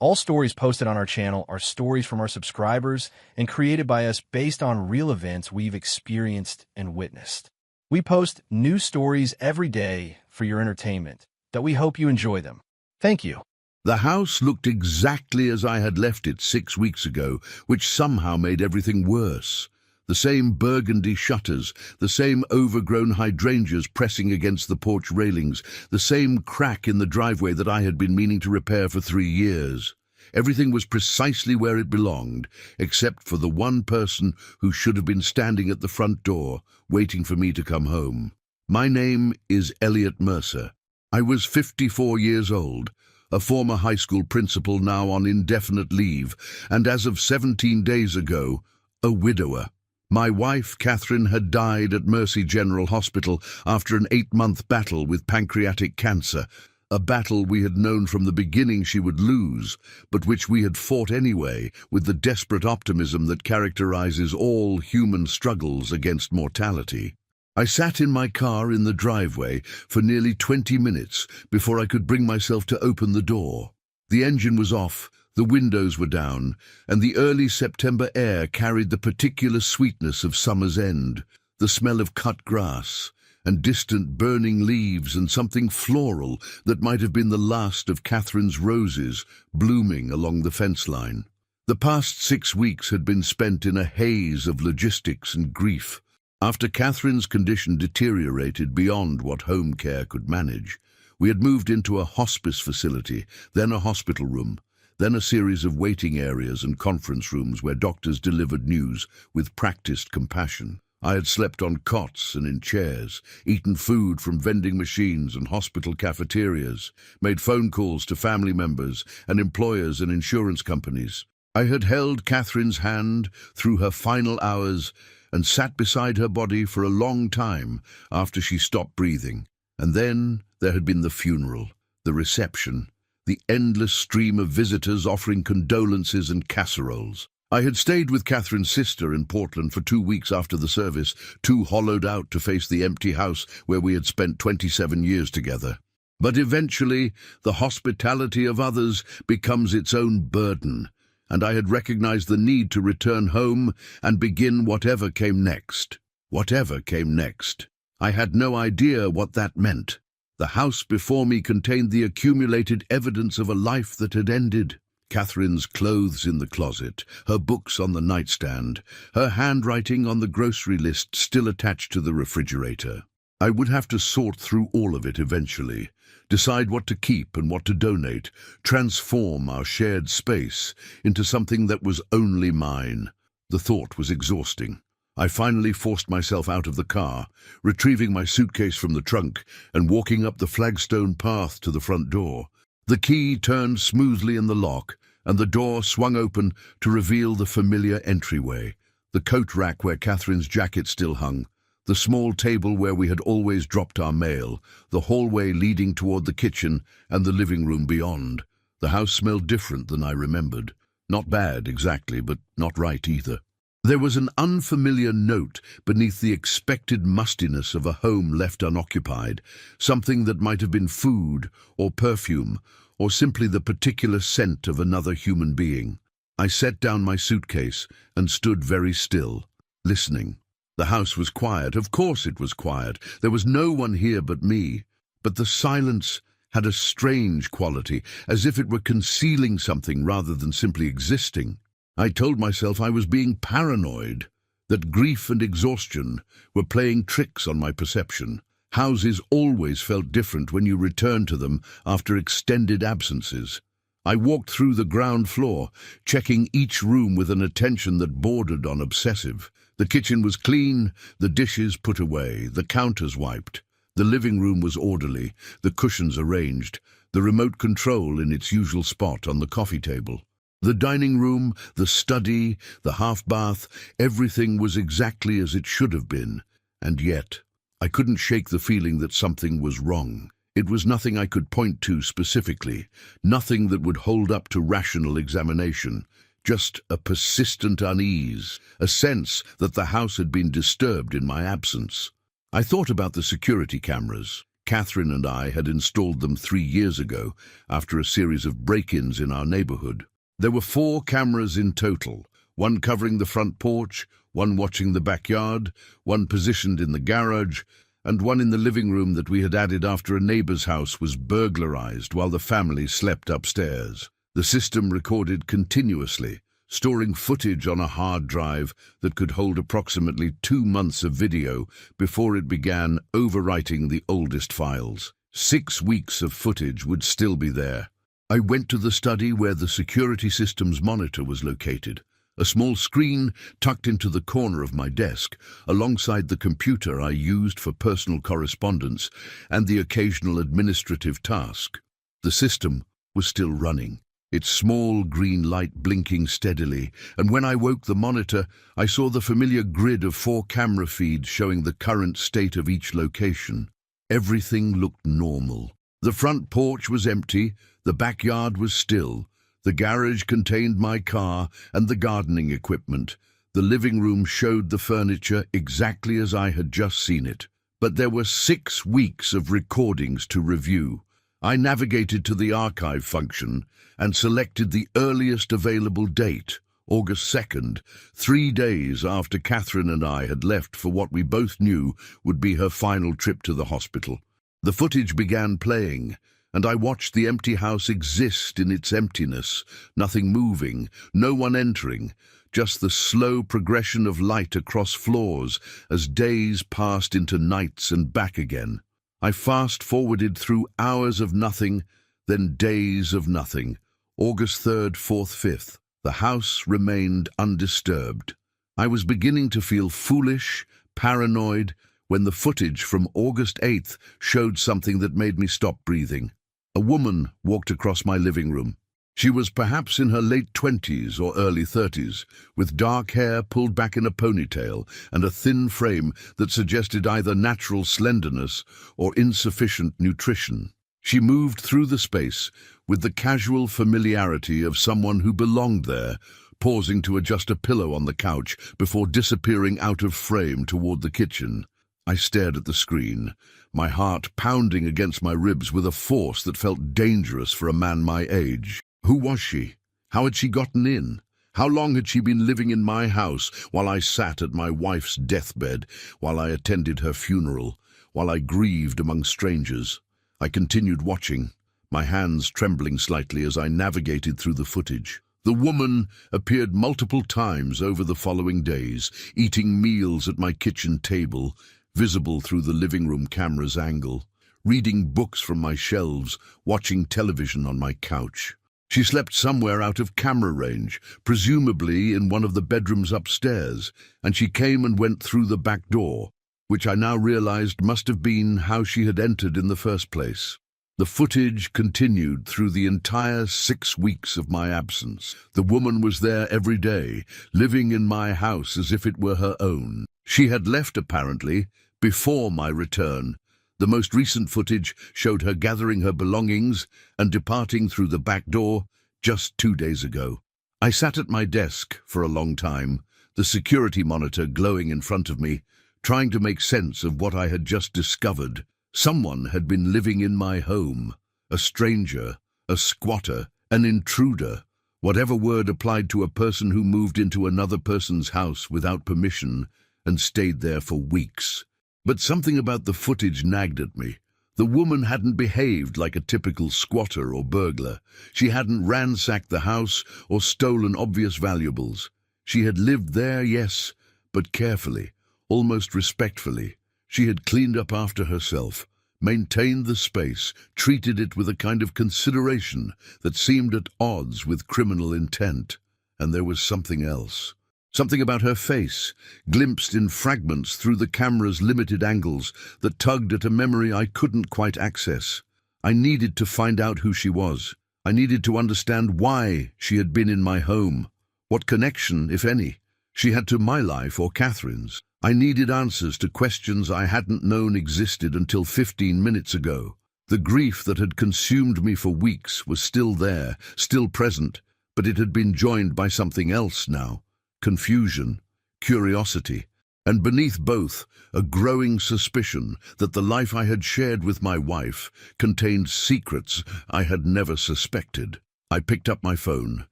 All stories posted on our channel are stories from our subscribers and created by us based on real events we've experienced and witnessed. We post new stories every day for your entertainment, that we hope you enjoy them. Thank you. The house looked exactly as I had left it 6 weeks ago, which somehow made everything worse. The same burgundy shutters, the same overgrown hydrangeas pressing against the porch railings, the same crack in the driveway that I had been meaning to repair for 3 years. Everything was precisely where it belonged, except for the one person who should have been standing at the front door, waiting for me to come home. My name is Elliot Mercer. I was 54 years old, a former high school principal now on indefinite leave, and as of 17 days ago, a widower. My wife, Catherine, had died at Mercy General Hospital after an 8-month battle with pancreatic cancer, a battle we had known from the beginning she would lose, but which we had fought anyway with the desperate optimism that characterizes all human struggles against mortality. I sat in my car in the driveway for nearly 20 minutes before I could bring myself to open the door. The engine was off, the windows were down, and the early September air carried the particular sweetness of summer's end, the smell of cut grass, and distant burning leaves and something floral that might have been the last of Catherine's roses blooming along the fence line. The past 6 weeks had been spent in a haze of logistics and grief. After Catherine's condition deteriorated beyond what home care could manage, we had moved into a hospice facility, then a hospital room, then a series of waiting areas and conference rooms where doctors delivered news with practiced compassion. I had slept on cots and in chairs, eaten food from vending machines and hospital cafeterias, made phone calls to family members and employers and insurance companies. I had held Catherine's hand through her final hours and sat beside her body for a long time after she stopped breathing. And then there had been the funeral, the reception, the endless stream of visitors offering condolences and casseroles. I had stayed with Catherine's sister in Portland for 2 weeks after the service, too hollowed out to face the empty house where we had spent 27 years together. But eventually, the hospitality of others becomes its own burden, and I had recognized the need to return home and begin whatever came next. Whatever came next. I had no idea what that meant. The house before me contained the accumulated evidence of a life that had ended. Catherine's clothes in the closet, her books on the nightstand, her handwriting on the grocery list still attached to the refrigerator. I would have to sort through all of it eventually, decide what to keep and what to donate, transform our shared space into something that was only mine. The thought was exhausting. I finally forced myself out of the car, retrieving my suitcase from the trunk and walking up the flagstone path to the front door. The key turned smoothly in the lock, and the door swung open to reveal the familiar entryway, the coat rack where Catherine's jacket still hung, the small table where we had always dropped our mail, the hallway leading toward the kitchen and the living room beyond. The house smelled different than I remembered. Not bad, exactly, but not right either. There was an unfamiliar note beneath the expected mustiness of a home left unoccupied, something that might have been food or perfume, or simply the particular scent of another human being. I set down my suitcase and stood very still, listening. The house was quiet. Of course it was quiet. There was no one here but me. But the silence had a strange quality, as if it were concealing something rather than simply existing. I told myself I was being paranoid, that grief and exhaustion were playing tricks on my perception. Houses always felt different when you returned to them after extended absences. I walked through the ground floor, checking each room with an attention that bordered on obsessive. The kitchen was clean, the dishes put away, the counters wiped. The living room was orderly, the cushions arranged, the remote control in its usual spot on the coffee table. The dining room, the study, the half-bath, everything was exactly as it should have been. And yet, I couldn't shake the feeling that something was wrong. It was nothing I could point to specifically, nothing that would hold up to rational examination, just a persistent unease, a sense that the house had been disturbed in my absence. I thought about the security cameras. Catherine and I had installed them 3 years ago after a series of break-ins in our neighborhood. There were 4 cameras in total, one covering the front porch, one watching the backyard, one positioned in the garage, and one in the living room that we had added after a neighbor's house was burglarized while the family slept upstairs. The system recorded continuously, storing footage on a hard drive that could hold approximately 2 months of video before it began overwriting the oldest files. 6 weeks of footage would still be there. I went to the study where the security system's monitor was located, a small screen tucked into the corner of my desk, alongside the computer I used for personal correspondence and the occasional administrative task. The system was still running, its small green light blinking steadily, and when I woke the monitor, I saw the familiar grid of 4 camera feeds showing the current state of each location. Everything looked normal. The front porch was empty, the backyard was still, the garage contained my car and the gardening equipment. The living room showed the furniture exactly as I had just seen it. But there were 6 weeks of recordings to review. I navigated to the archive function and selected the earliest available date, August 2nd, 3 days after Catherine and I had left for what we both knew would be her final trip to the hospital. The footage began playing, and I watched the empty house exist in its emptiness, nothing moving, no one entering, just the slow progression of light across floors as days passed into nights and back again. I fast-forwarded through hours of nothing, then days of nothing. August 3rd, 4th, 5th. The house remained undisturbed. I was beginning to feel foolish, paranoid, when the footage from August 8th showed something that made me stop breathing. A woman walked across my living room. She was perhaps in her late 20s or early 30s, with dark hair pulled back in a ponytail and a thin frame that suggested either natural slenderness or insufficient nutrition. She moved through the space with the casual familiarity of someone who belonged there, pausing to adjust a pillow on the couch before disappearing out of frame toward the kitchen. I stared at the screen, my heart pounding against my ribs with a force that felt dangerous for a man my age. Who was she? How had she gotten in? How long had she been living in my house while I sat at my wife's deathbed, while I attended her funeral, while I grieved among strangers? I continued watching, my hands trembling slightly as I navigated through the footage. The woman appeared multiple times over the following days, eating meals at my kitchen table, visible through the living room camera's angle, reading books from my shelves, watching television on my couch. She slept somewhere out of camera range, presumably in one of the bedrooms upstairs, and she came and went through the back door, which I now realized must have been how she had entered in the first place. The footage continued through the entire 6 weeks of my absence. The woman was there every day, living in my house as if it were her own. She had left, apparently, before my return. The most recent footage showed her gathering her belongings and departing through the back door just 2 days ago. I sat at my desk for a long time, the security monitor glowing in front of me, trying to make sense of what I had just discovered. Someone had been living in my home, a stranger, a squatter, an intruder, whatever word applied to a person who moved into another person's house without permission and stayed there for weeks. But something about the footage nagged at me. The woman hadn't behaved like a typical squatter or burglar. She hadn't ransacked the house or stolen obvious valuables. She had lived there, yes, but carefully, almost respectfully. She had cleaned up after herself, maintained the space, treated it with a kind of consideration that seemed at odds with criminal intent. And there was something else. Something about her face, glimpsed in fragments through the camera's limited angles, that tugged at a memory I couldn't quite access. I needed to find out who she was. I needed to understand why she had been in my home, what connection, if any, she had to my life or Catherine's. I needed answers to questions I hadn't known existed until 15 minutes ago. The grief that had consumed me for weeks was still there, still present, but it had been joined by something else now. Confusion, curiosity, and beneath both, a growing suspicion that the life I had shared with my wife contained secrets I had never suspected. I picked up my phone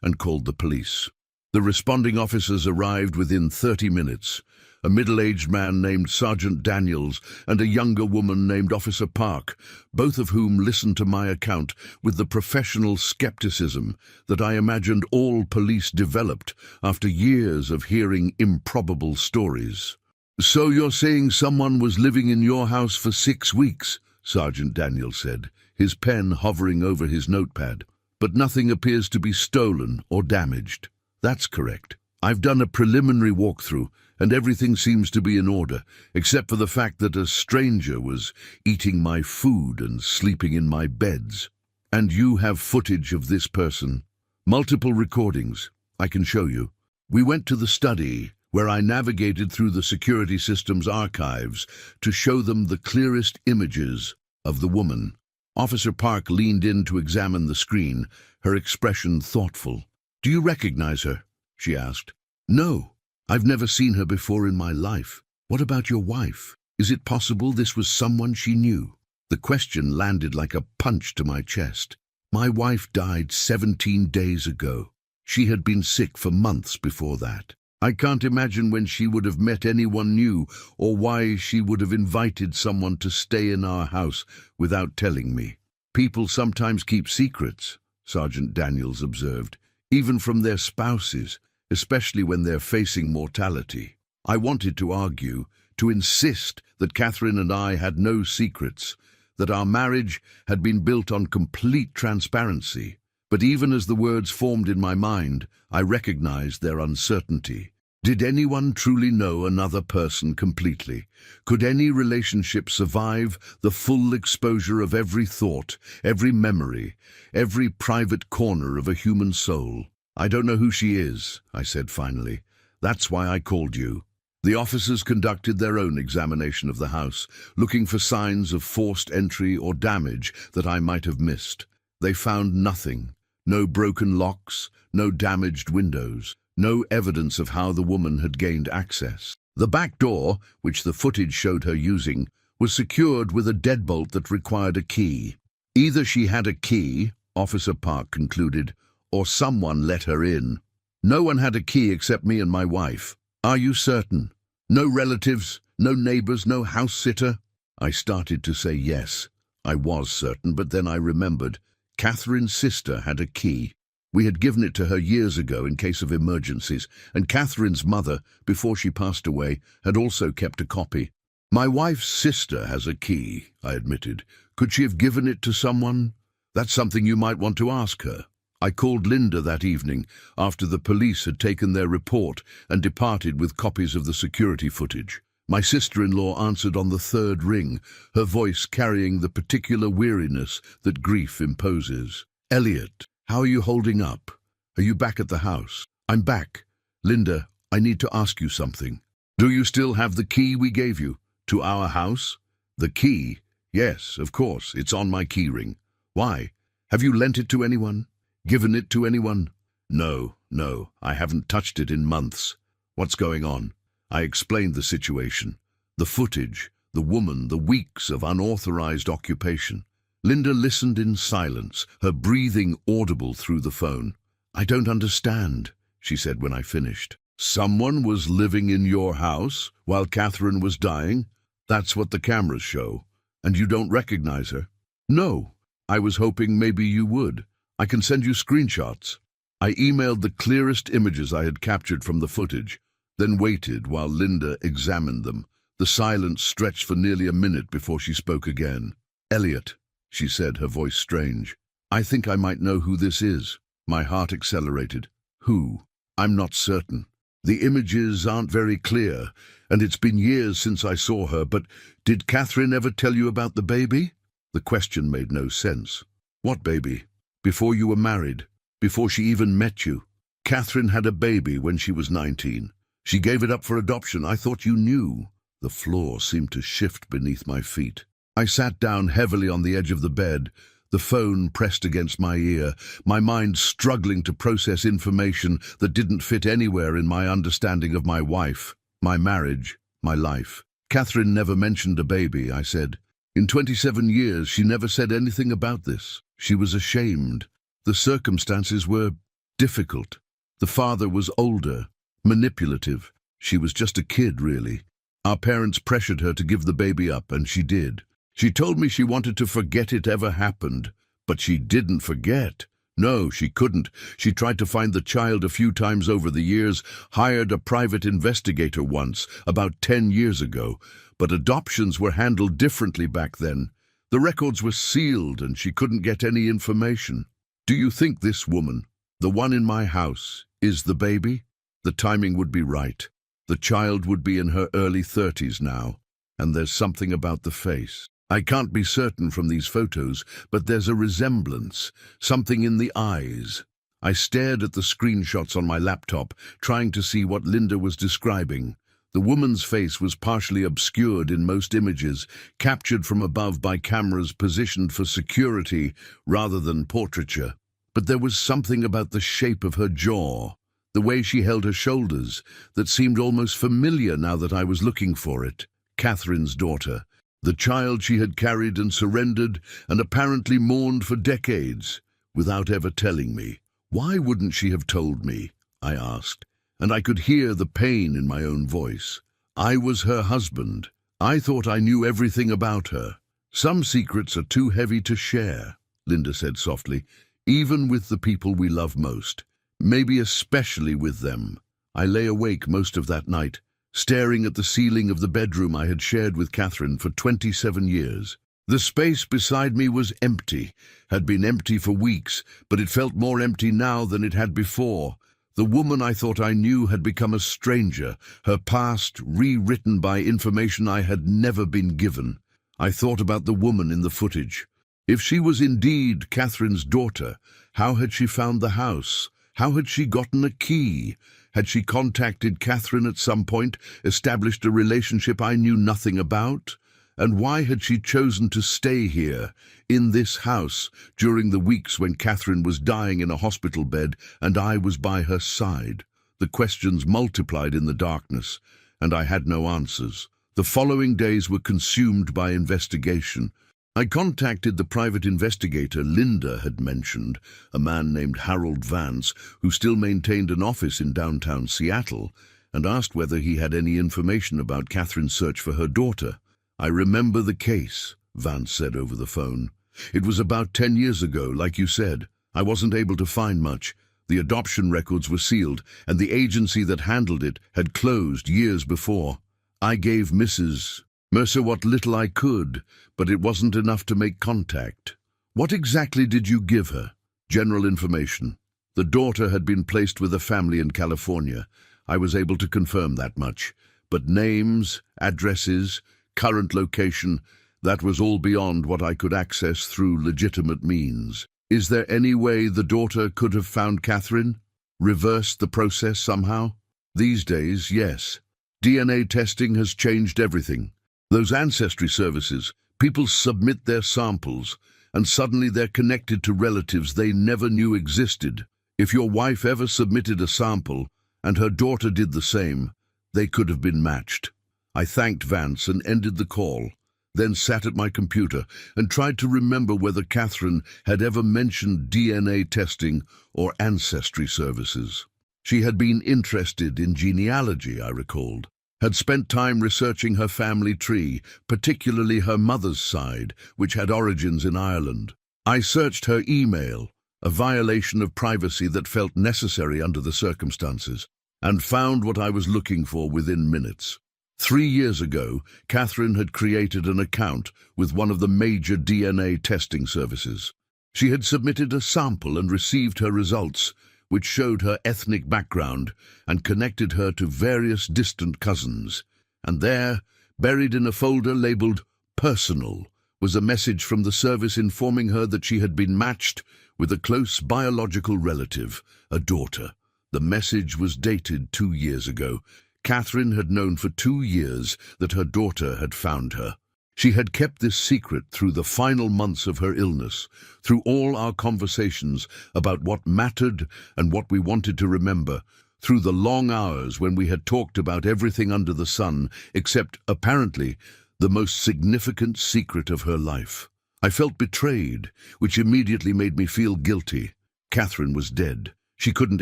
and called the police. The responding officers arrived within 30 minutes. A middle-aged man named Sergeant Daniels and a younger woman named Officer Park, both of whom listened to my account with the professional skepticism that I imagined all police developed after years of hearing improbable stories. "So you're saying someone was living in your house for 6 weeks?" Sergeant Daniels said, his pen hovering over his notepad. "But nothing appears to be stolen or damaged." "That's correct. I've done a preliminary walkthrough, and everything seems to be in order, except for the fact that a stranger was eating my food and sleeping in my beds." "And you have footage of this person?" "Multiple recordings. I can show you." We went to the study, where I navigated through the security system's archives to show them the clearest images of the woman. Officer Park leaned in to examine the screen, her expression thoughtful. "Do you recognize her?" she asked. "No. I've never seen her before in my life." "What about your wife? Is it possible this was someone she knew?" The question landed like a punch to my chest. "My wife died 17 days ago. She had been sick for months before that. I can't imagine when she would have met anyone new or why she would have invited someone to stay in our house without telling me." "People sometimes keep secrets," Sergeant Daniels observed, "even from their spouses, especially when they're facing mortality." I wanted to argue, to insist that Catherine and I had no secrets, that our marriage had been built on complete transparency. But even as the words formed in my mind, I recognized their uncertainty. Did anyone truly know another person completely? Could any relationship survive the full exposure of every thought, every memory, every private corner of a human soul? "I don't know who she is," I said finally. "That's why I called you." The officers conducted their own examination of the house, looking for signs of forced entry or damage that I might have missed. They found nothing. No broken locks, no damaged windows, no evidence of how the woman had gained access. The back door, which the footage showed her using, was secured with a deadbolt that required a key. Either she had a key, Officer Park concluded, or someone let her in. "No one had a key except me and my wife." "Are you certain? No relatives, no neighbors, no house sitter?" I started to say yes. I was certain, but then I remembered. Catherine's sister had a key. We had given it to her years ago in case of emergencies, and Catherine's mother, before she passed away, had also kept a copy. "My wife's sister has a key," I admitted. "Could she have given it to someone?" "That's something you might want to ask her." I called Linda that evening, after the police had taken their report and departed with copies of the security footage. My sister-in-law answered on the third ring, her voice carrying the particular weariness that grief imposes. "Elliot, how are you holding up? Are you back at the house?" "I'm back. Linda, I need to ask you something." "Do you still have the key we gave you? To our house?" "The key? Yes, of course. It's on my key ring." "Why? Have you lent it to anyone? Given it to anyone?" No, I haven't touched it in months." "What's going on?" I explained the situation. The footage, the woman, the weeks of unauthorized occupation. Linda listened in silence, her breathing audible through the phone. "I don't understand," she said when I finished. "Someone was living in your house while Catherine was dying? That's what the cameras show. And you don't recognize her?" "No. I was hoping maybe you would. I can send you screenshots." I emailed the clearest images I had captured from the footage, then waited while Linda examined them. The silence stretched for nearly a minute before she spoke again. "Elliot," she said, her voice strange. "I think I might know who this is." My heart accelerated. "Who?" "I'm not certain. The images aren't very clear, and it's been years since I saw her, but did Catherine ever tell you about the baby?" The question made no sense. "What baby?" "Before you were married, before she even met you. Catherine had a baby when she was 19. She gave it up for adoption. I thought you knew." The floor seemed to shift beneath my feet. I sat down heavily on the edge of the bed, the phone pressed against my ear, my mind struggling to process information that didn't fit anywhere in my understanding of my wife. My marriage, my life. Catherine never mentioned a baby, I said. In 27 years, she never said anything about this. She was ashamed. The circumstances were difficult. The father was older, manipulative. She was just a kid, really. Our parents pressured her to give the baby up, and she did. She told me she wanted to forget it ever happened, but she didn't forget. No, she couldn't. She tried to find the child a few times over the years, hired a private investigator once, about 10 years ago, but adoptions were handled differently back then. The records were sealed and she couldn't get any information. Do you think this woman, the one in my house, is the baby? The timing would be right. The child would be in her early 30s now, and there's something about the face. I can't be certain from these photos, but there's a resemblance, something in the eyes. I stared at the screenshots on my laptop, trying to see what Linda was describing. The woman's face was partially obscured in most images, captured from above by cameras positioned for security rather than portraiture. But there was something about the shape of her jaw, the way she held her shoulders, that seemed almost familiar now that I was looking for it. Catherine's daughter. The child she had carried and surrendered and apparently mourned for decades, without ever telling me. Why wouldn't she have told me? I asked, and I could hear the pain in my own voice. I was her husband. I thought I knew everything about her. Some secrets are too heavy to share, Linda said softly, even with the people we love most. Maybe especially with them. I lay awake most of that night, staring at the ceiling of the bedroom I had shared with Catherine for 27 years. The space beside me was empty, had been empty for weeks, but it felt more empty now than it had before. The woman I thought I knew had become a stranger, her past rewritten by information I had never been given. I thought about the woman in the footage. If she was indeed Catherine's daughter, how had she found the house? How had she gotten a key? Had she contacted Catherine at some point, established a relationship I knew nothing about? And why had she chosen to stay here, in this house, during the weeks when Catherine was dying in a hospital bed and I was by her side? The questions multiplied in the darkness, and I had no answers. The following days were consumed by investigation. I contacted the private investigator Linda had mentioned, a man named Harold Vance, who still maintained an office in downtown Seattle, and asked whether he had any information about Catherine's search for her daughter. I remember the case, Vance said over the phone. It was about 10 years ago, like you said. I wasn't able to find much. The adoption records were sealed, and the agency that handled it had closed years before. I gave Mrs. Mercer what little I could, but it wasn't enough to make contact. What exactly did you give her? General information. The daughter had been placed with a family in California. I was able to confirm that much. But names, addresses, current location, that was all beyond what I could access through legitimate means. Is there any way the daughter could have found Catherine? Reversed the process somehow? These days, yes. DNA testing has changed everything. Those ancestry services, people submit their samples, and suddenly they're connected to relatives they never knew existed. If your wife ever submitted a sample, and her daughter did the same, they could have been matched. I thanked Vance and ended the call, then sat at my computer and tried to remember whether Catherine had ever mentioned DNA testing or ancestry services. She had been interested in genealogy, I recalled. Had spent time researching her family tree, particularly her mother's side, which had origins in Ireland. I searched her email, a violation of privacy that felt necessary under the circumstances, and found what I was looking for within minutes. 3 years ago, Catherine had created an account with one of the major DNA testing services. She had submitted a sample and received her results, which showed her ethnic background and connected her to various distant cousins. And there, buried in a folder labeled Personal, was a message from the service informing her that she had been matched with a close biological relative, a daughter. The message was dated 2 years ago. Catherine had known for 2 years that her daughter had found her. She had kept this secret through the final months of her illness, through all our conversations about what mattered and what we wanted to remember, through the long hours when we had talked about everything under the sun, except, apparently, the most significant secret of her life. I felt betrayed, which immediately made me feel guilty. Catherine was dead. She couldn't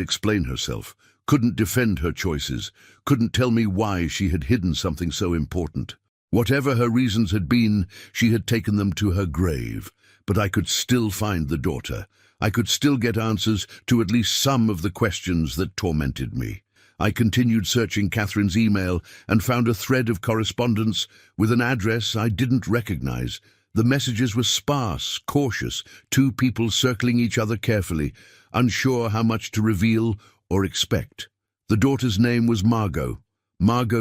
explain herself, couldn't defend her choices, couldn't tell me why she had hidden something so important. Whatever her reasons had been, she had taken them to her grave. But I could still find the daughter. I could still get answers to at least some of the questions that tormented me. I continued searching Catherine's email and found a thread of correspondence with an address I didn't recognize. The messages were sparse, cautious, two people circling each other carefully, unsure how much to reveal or expect. The daughter's name was Margot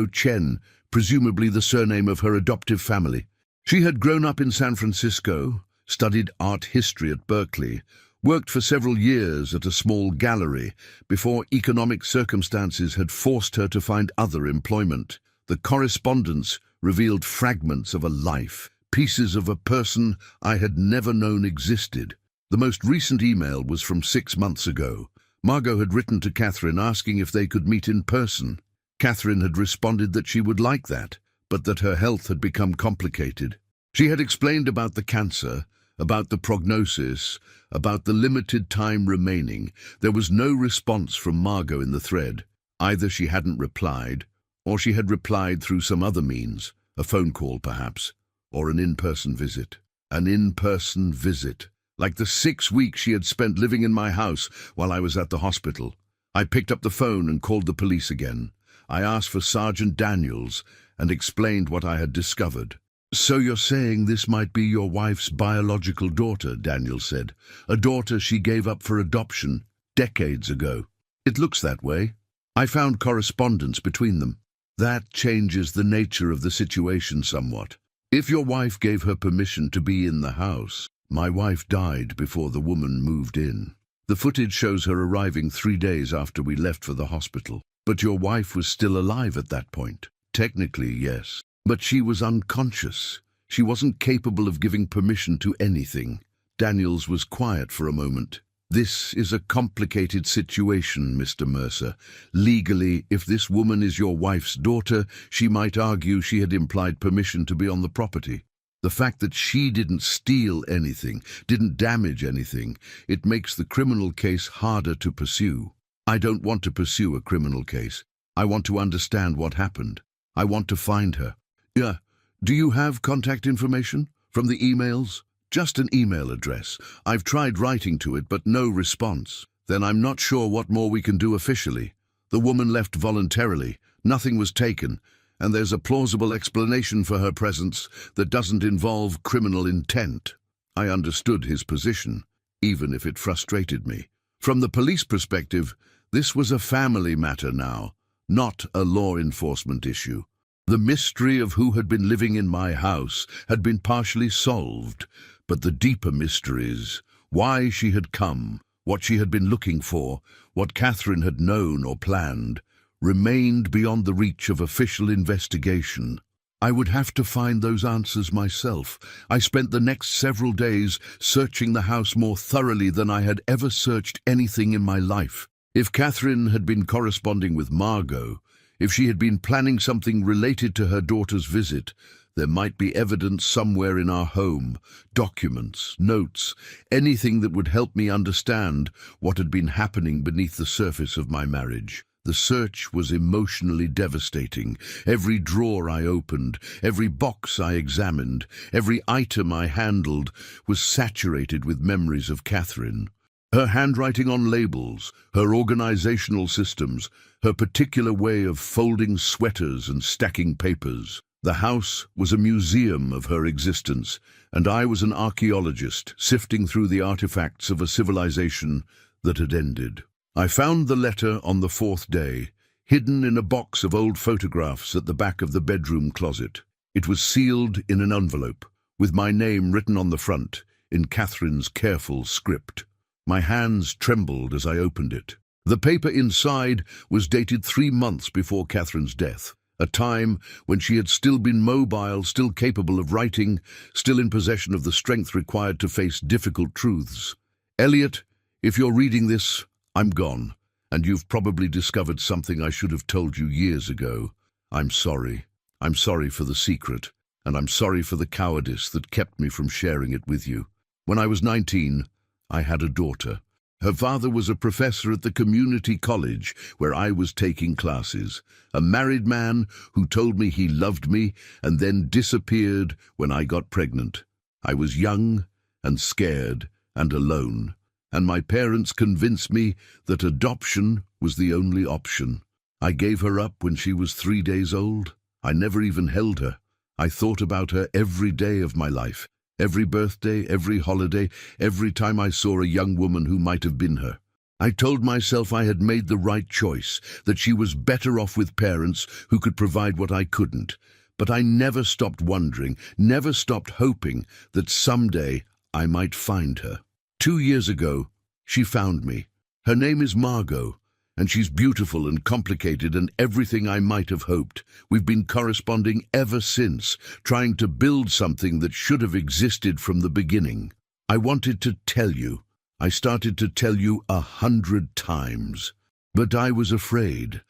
Chen, presumably the surname of her adoptive family. She had grown up in San Francisco, studied art history at Berkeley, worked for several years at a small gallery before economic circumstances had forced her to find other employment. The correspondence revealed fragments of a life, pieces of a person I had never known existed. The most recent email was from 6 months ago. Margot had written to Catherine asking if they could meet in person. Catherine had responded that she would like that, but that her health had become complicated. She had explained about the cancer, about the prognosis, about the limited time remaining. There was no response from Margot in the thread. Either she hadn't replied, or she had replied through some other means, a phone call perhaps, or an in-person visit. An in-person visit. Like the 6 weeks she had spent living in my house while I was at the hospital. I picked up the phone and called the police again. I asked for Sergeant Daniels and explained what I had discovered. "So you're saying this might be your wife's biological daughter," Daniels said. "A daughter she gave up for adoption decades ago." "It looks that way. I found correspondence between them. That changes the nature of the situation somewhat. If your wife gave her permission to be in the house, my wife died before the woman moved in. The footage shows her arriving 3 days after we left for the hospital. But your wife was still alive at that point." "Technically, yes. But she was unconscious. She wasn't capable of giving permission to anything." Daniels was quiet for a moment. "This is a complicated situation, Mr. Mercer. Legally, if this woman is your wife's daughter, she might argue she had implied permission to be on the property. The fact that she didn't steal anything, didn't damage anything, it makes the criminal case harder to pursue. I don't want to pursue a criminal case. I want to understand what happened. I want to find her." "Yeah. Do you have contact information from the emails?" "Just an email address. I've tried writing to it, but no response." "Then I'm not sure what more we can do officially. The woman left voluntarily. Nothing was taken. And there's a plausible explanation for her presence that doesn't involve criminal intent." I understood his position, even if it frustrated me. From the police perspective, this was a family matter now, not a law enforcement issue. The mystery of who had been living in my house had been partially solved, but the deeper mysteries, why she had come, what she had been looking for, what Catherine had known or planned, remained beyond the reach of official investigation. I would have to find those answers myself. I spent the next several days searching the house more thoroughly than I had ever searched anything in my life. If Catherine had been corresponding with Margot, if she had been planning something related to her daughter's visit, there might be evidence somewhere in our home, documents, notes, anything that would help me understand what had been happening beneath the surface of my marriage. The search was emotionally devastating. Every drawer I opened, every box I examined, every item I handled was saturated with memories of Catherine. Her handwriting on labels, her organizational systems, her particular way of folding sweaters and stacking papers. The house was a museum of her existence, and I was an archaeologist sifting through the artifacts of a civilization that had ended. I found the letter on the 4th day, hidden in a box of old photographs at the back of the bedroom closet. It was sealed in an envelope, with my name written on the front, in Catherine's careful script. My hands trembled as I opened it. The paper inside was dated 3 months before Catherine's death, a time when she had still been mobile, still capable of writing, still in possession of the strength required to face difficult truths. "Elliot, if you're reading this, I'm gone, and you've probably discovered something I should have told you years ago. I'm sorry. I'm sorry for the secret, and I'm sorry for the cowardice that kept me from sharing it with you. When I was 19, I had a daughter. Her father was a professor at the community college where I was taking classes, a married man who told me he loved me and then disappeared when I got pregnant. I was young and scared and alone, and my parents convinced me that adoption was the only option. I gave her up when she was 3 days old. I never even held her. I thought about her every day of my life. Every birthday, every holiday, every time I saw a young woman who might have been her. I told myself I had made the right choice, that she was better off with parents who could provide what I couldn't. But I never stopped wondering, never stopped hoping that someday I might find her. 2 years ago, she found me. Her name is Margot, and she's beautiful and complicated and everything I might have hoped. We've been corresponding ever since, trying to build something that should have existed from the beginning. I wanted to tell you. I started to tell you 100 times. But I was afraid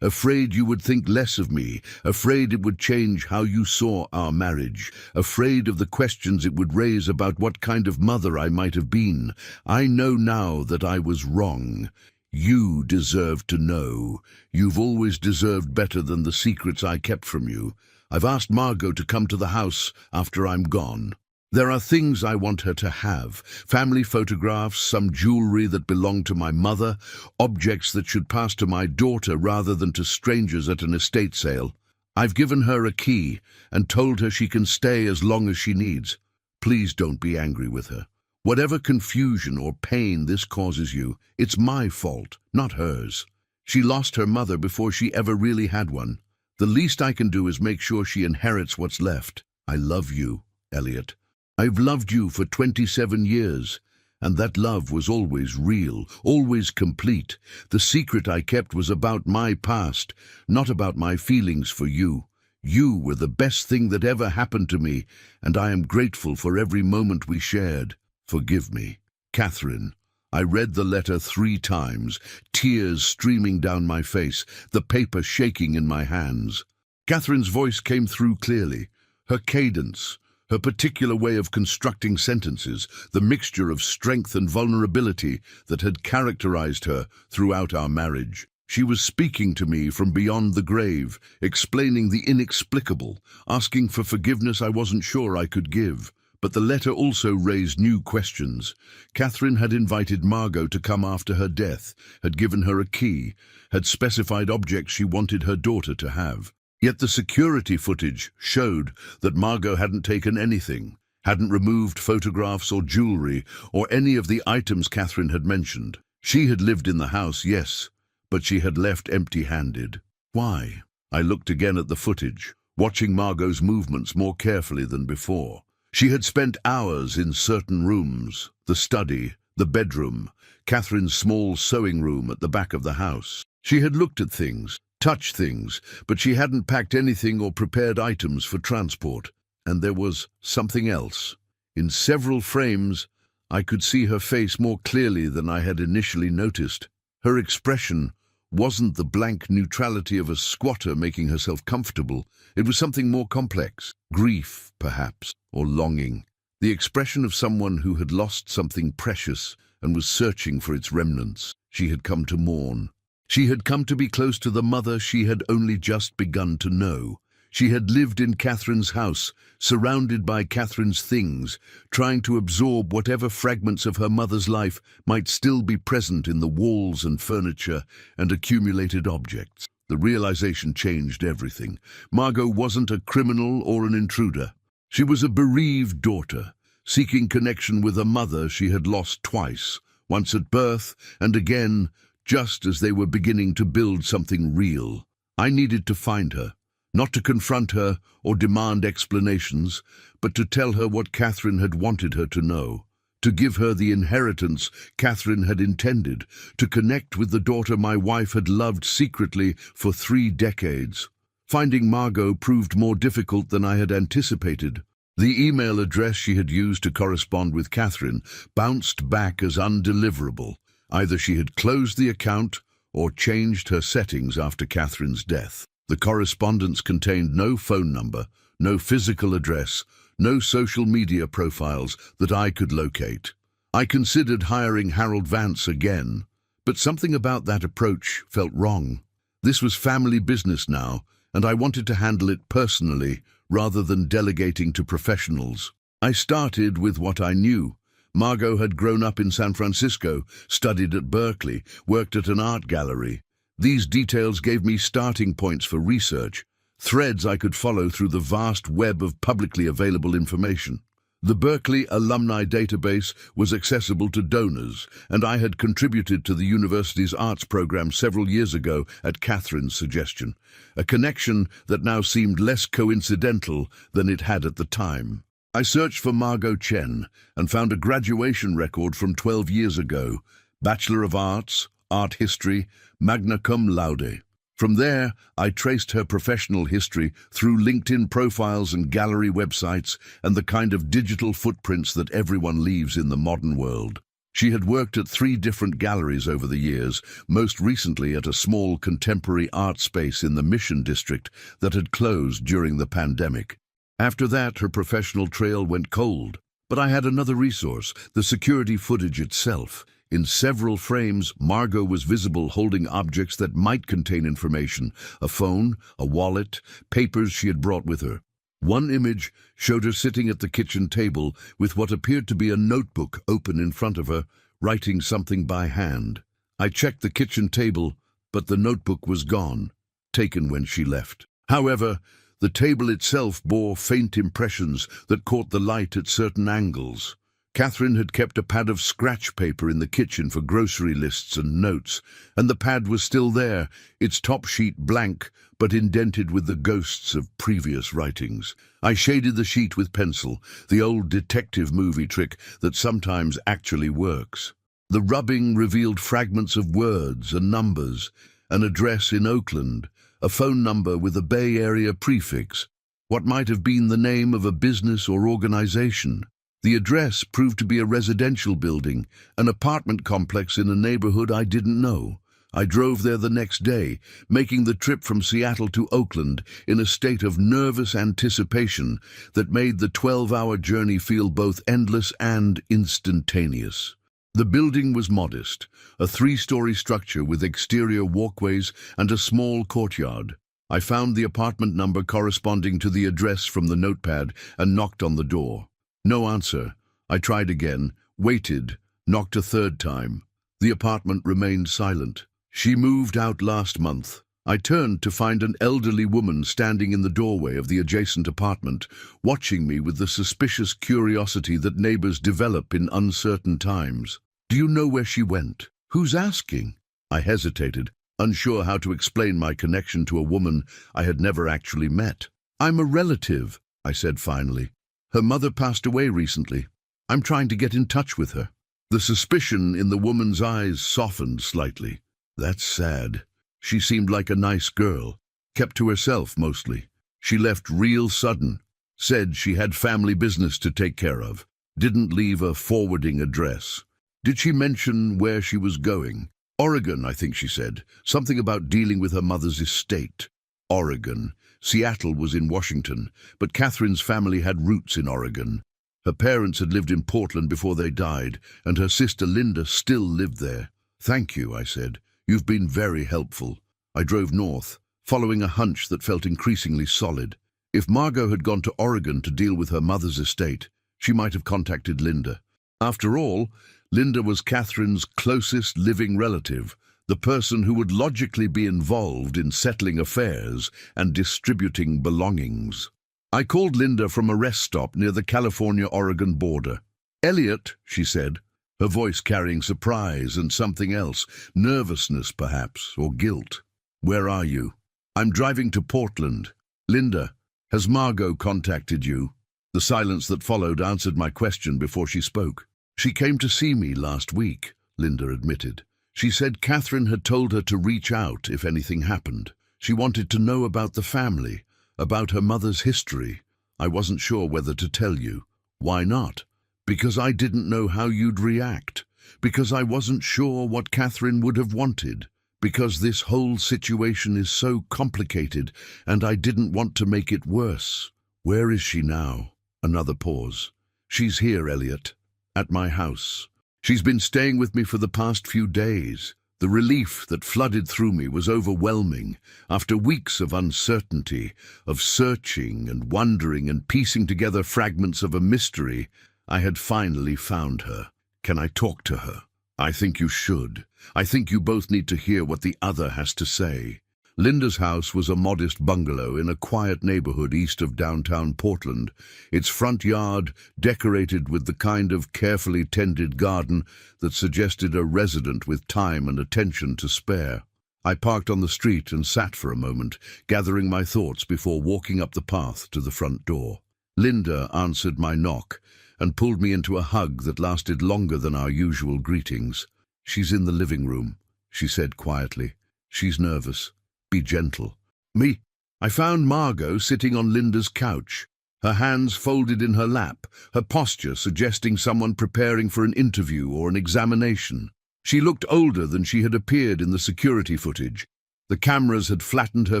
you would think less of me, afraid it would change how you saw our marriage, afraid of the questions it would raise about what kind of mother I might have been. I know now that I was wrong. You deserve to know. You've always deserved better than the secrets I kept from you. I've asked Margot to come to the house after I'm gone. There are things I want her to have. Family photographs, some jewelry that belonged to my mother, objects that should pass to my daughter rather than to strangers at an estate sale. I've given her a key and told her she can stay as long as she needs. Please don't be angry with her. Whatever confusion or pain this causes you, it's my fault, not hers. She lost her mother before she ever really had one. The least I can do is make sure she inherits what's left. I love you, Elliot. I've loved you for 27 years, and that love was always real, always complete. The secret I kept was about my past, not about my feelings for you. You were the best thing that ever happened to me, and I am grateful for every moment we shared. Forgive me. Catherine. I read the letter 3 times, tears streaming down my face, the paper shaking in my hands. Catherine's voice came through clearly. Her cadence, her particular way of constructing sentences, the mixture of strength and vulnerability that had characterized her throughout our marriage. She was speaking to me from beyond the grave, explaining the inexplicable, asking for forgiveness I wasn't sure I could give. But the letter also raised new questions. Catherine had invited Margot to come after her death, had given her a key, had specified objects she wanted her daughter to have. Yet the security footage showed that Margot hadn't taken anything, hadn't removed photographs or jewelry or any of the items Catherine had mentioned. She had lived in the house, yes, but she had left empty-handed. Why? I looked again at the footage, watching Margot's movements more carefully than before. She had spent hours in certain rooms, the study, the bedroom, Catherine's small sewing room at the back of the house. She had looked at things, touched things, but she hadn't packed anything or prepared items for transport. And there was something else. In several frames, I could see her face more clearly than I had initially noticed. Her expression wasn't the blank neutrality of a squatter making herself comfortable. It was something more complex. Grief, perhaps, or longing. The expression of someone who had lost something precious and was searching for its remnants. She had come to mourn. She had come to be close to the mother she had only just begun to know. She had lived in Catherine's house, surrounded by Catherine's things, trying to absorb whatever fragments of her mother's life might still be present in the walls and furniture and accumulated objects. The realization changed everything. Margot wasn't a criminal or an intruder. She was a bereaved daughter, seeking connection with a mother she had lost twice, once at birth and again just as they were beginning to build something real. I needed to find her. Not to confront her or demand explanations, but to tell her what Catherine had wanted her to know, to give her the inheritance Catherine had intended, to connect with the daughter my wife had loved secretly for 3 decades. Finding Margot proved more difficult than I had anticipated. The email address she had used to correspond with Catherine bounced back as undeliverable. Either she had closed the account, or changed her settings after Catherine's death. The correspondence contained no phone number, no physical address, no social media profiles that I could locate. I considered hiring Harold Vance again, but something about that approach felt wrong. This was family business now, and I wanted to handle it personally rather than delegating to professionals. I started with what I knew. Margot had grown up in San Francisco, studied at Berkeley, worked at an art gallery. These details gave me starting points for research, threads I could follow through the vast web of publicly available information. The Berkeley alumni database was accessible to donors, and I had contributed to the university's arts program several years ago at Catherine's suggestion, a connection that now seemed less coincidental than it had at the time. I searched for Margot Chen and found a graduation record from 12 years ago, Bachelor of Arts, Art History, magna cum laude. From there, I traced her professional history through LinkedIn profiles and gallery websites and the kind of digital footprints that everyone leaves in the modern world. She had worked at 3 different galleries over the years, most recently at a small contemporary art space in the Mission District that had closed during the pandemic. After that, her professional trail went cold. But I had another resource, the security footage itself. In several frames, Margot was visible holding objects that might contain information, a phone, a wallet, papers she had brought with her. One image showed her sitting at the kitchen table with what appeared to be a notebook open in front of her, writing something by hand. I checked the kitchen table, but the notebook was gone, taken when she left. However, the table itself bore faint impressions that caught the light at certain angles. Catherine had kept a pad of scratch paper in the kitchen for grocery lists and notes, and the pad was still there, its top sheet blank, but indented with the ghosts of previous writings. I shaded the sheet with pencil, the old detective movie trick that sometimes actually works. The rubbing revealed fragments of words and numbers, an address in Oakland, a phone number with a Bay Area prefix, what might have been the name of a business or organization. The address proved to be a residential building, an apartment complex in a neighborhood I didn't know. I drove there the next day, making the trip from Seattle to Oakland in a state of nervous anticipation that made the 12-hour journey feel both endless and instantaneous. The building was modest, a 3-story structure with exterior walkways and a small courtyard. I found the apartment number corresponding to the address from the notepad and knocked on the door. No answer. I tried again, waited, knocked a 3rd time. The apartment remained silent. She moved out last month. I turned to find an elderly woman standing in the doorway of the adjacent apartment, watching me with the suspicious curiosity that neighbors develop in uncertain times. "Do you know where she went? Who's asking?" I hesitated, unsure how to explain my connection to a woman I had never actually met. "I'm a relative," I said finally. "Her mother passed away recently. I'm trying to get in touch with her." The suspicion in the woman's eyes softened slightly. "That's sad. She seemed like a nice girl. Kept to herself mostly. She left real sudden. Said she had family business to take care of. Didn't leave a forwarding address. Did she mention where she was going?" "Oregon, I think she said. Something about dealing with her mother's estate." Oregon. Seattle was in Washington, but Catherine's family had roots in Oregon. Her parents had lived in Portland before they died, and her sister Linda still lived there. "Thank you," I said. "You've been very helpful." I drove north, following a hunch that felt increasingly solid. If Margot had gone to Oregon to deal with her mother's estate, she might have contacted Linda. After all, Linda was Catherine's closest living relative, the person who would logically be involved in settling affairs and distributing belongings. I called Linda from a rest stop near the California-Oregon border. "Elliot," she said, her voice carrying surprise and something else, nervousness perhaps, or guilt. "Where are you?" "I'm driving to Portland." "Linda, has Margot contacted you?" The silence that followed answered my question before she spoke. "She came to see me last week," Linda admitted. "She said Catherine had told her to reach out if anything happened. She wanted to know about the family, about her mother's history. I wasn't sure whether to tell you." "Why not?" "Because I didn't know how you'd react. Because I wasn't sure what Catherine would have wanted. Because this whole situation is so complicated, and I didn't want to make it worse. Where is she now? Another pause. She's here, Elliot, at my house. She's been staying with me for the past few days. The relief that flooded through me was overwhelming. After weeks of uncertainty, of searching and wondering and piecing together fragments of a mystery, I had finally found her. Can I talk to her? I think you should. I think you both need to hear what the other has to say. Linda's house was a modest bungalow in a quiet neighborhood east of downtown Portland, its front yard decorated with the kind of carefully tended garden that suggested a resident with time and attention to spare. I parked on the street and sat for a moment, gathering my thoughts before walking up the path to the front door. Linda answered my knock and pulled me into a hug that lasted longer than our usual greetings. "She's in the living room," she said quietly. "She's nervous. Be gentle." Me? I found Margot sitting on Linda's couch, her hands folded in her lap, her posture suggesting someone preparing for an interview or an examination. She looked older than she had appeared in the security footage. The cameras had flattened her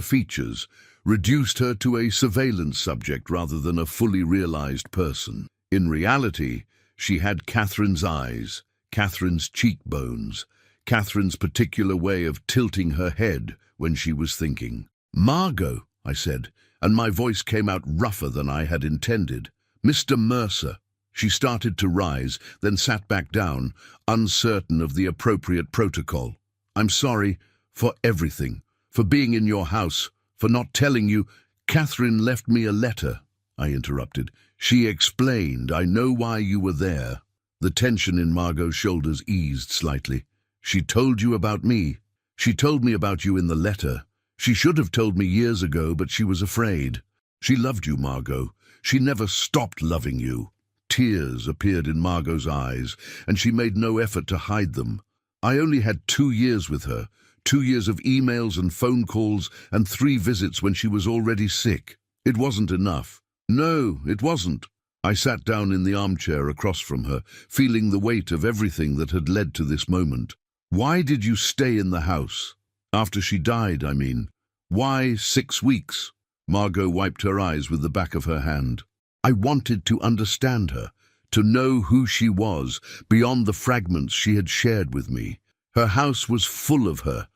features, reduced her to a surveillance subject rather than a fully realized person. In reality, she had Catherine's eyes, Catherine's cheekbones, Catherine's particular way of tilting her head when she was thinking. "Margot," I said, and my voice came out rougher than I had intended. "Mr. Mercer." She started to rise, then sat back down, uncertain of the appropriate protocol. "I'm sorry for everything, for being in your house, for not telling you." "Catherine left me a letter," I interrupted. "She explained, I know why you were there." The tension in Margot's shoulders eased slightly. "She told you about me. She told me about you in the letter. She should have told me years ago, but she was afraid. She loved you, Margot. She never stopped loving you." Tears appeared in Margot's eyes, and she made no effort to hide them. "I only had 2 years with her, 2 years of emails and phone calls, and 3 visits when she was already sick. It wasn't enough." "No, it wasn't." I sat down in the armchair across from her, feeling the weight of everything that had led to this moment. "Why did you stay in the house? After she died, I mean. Why 6 weeks?" Margot wiped her eyes with the back of her hand. "I wanted to understand her, to know who she was, beyond the fragments she had shared with me. Her house was full of her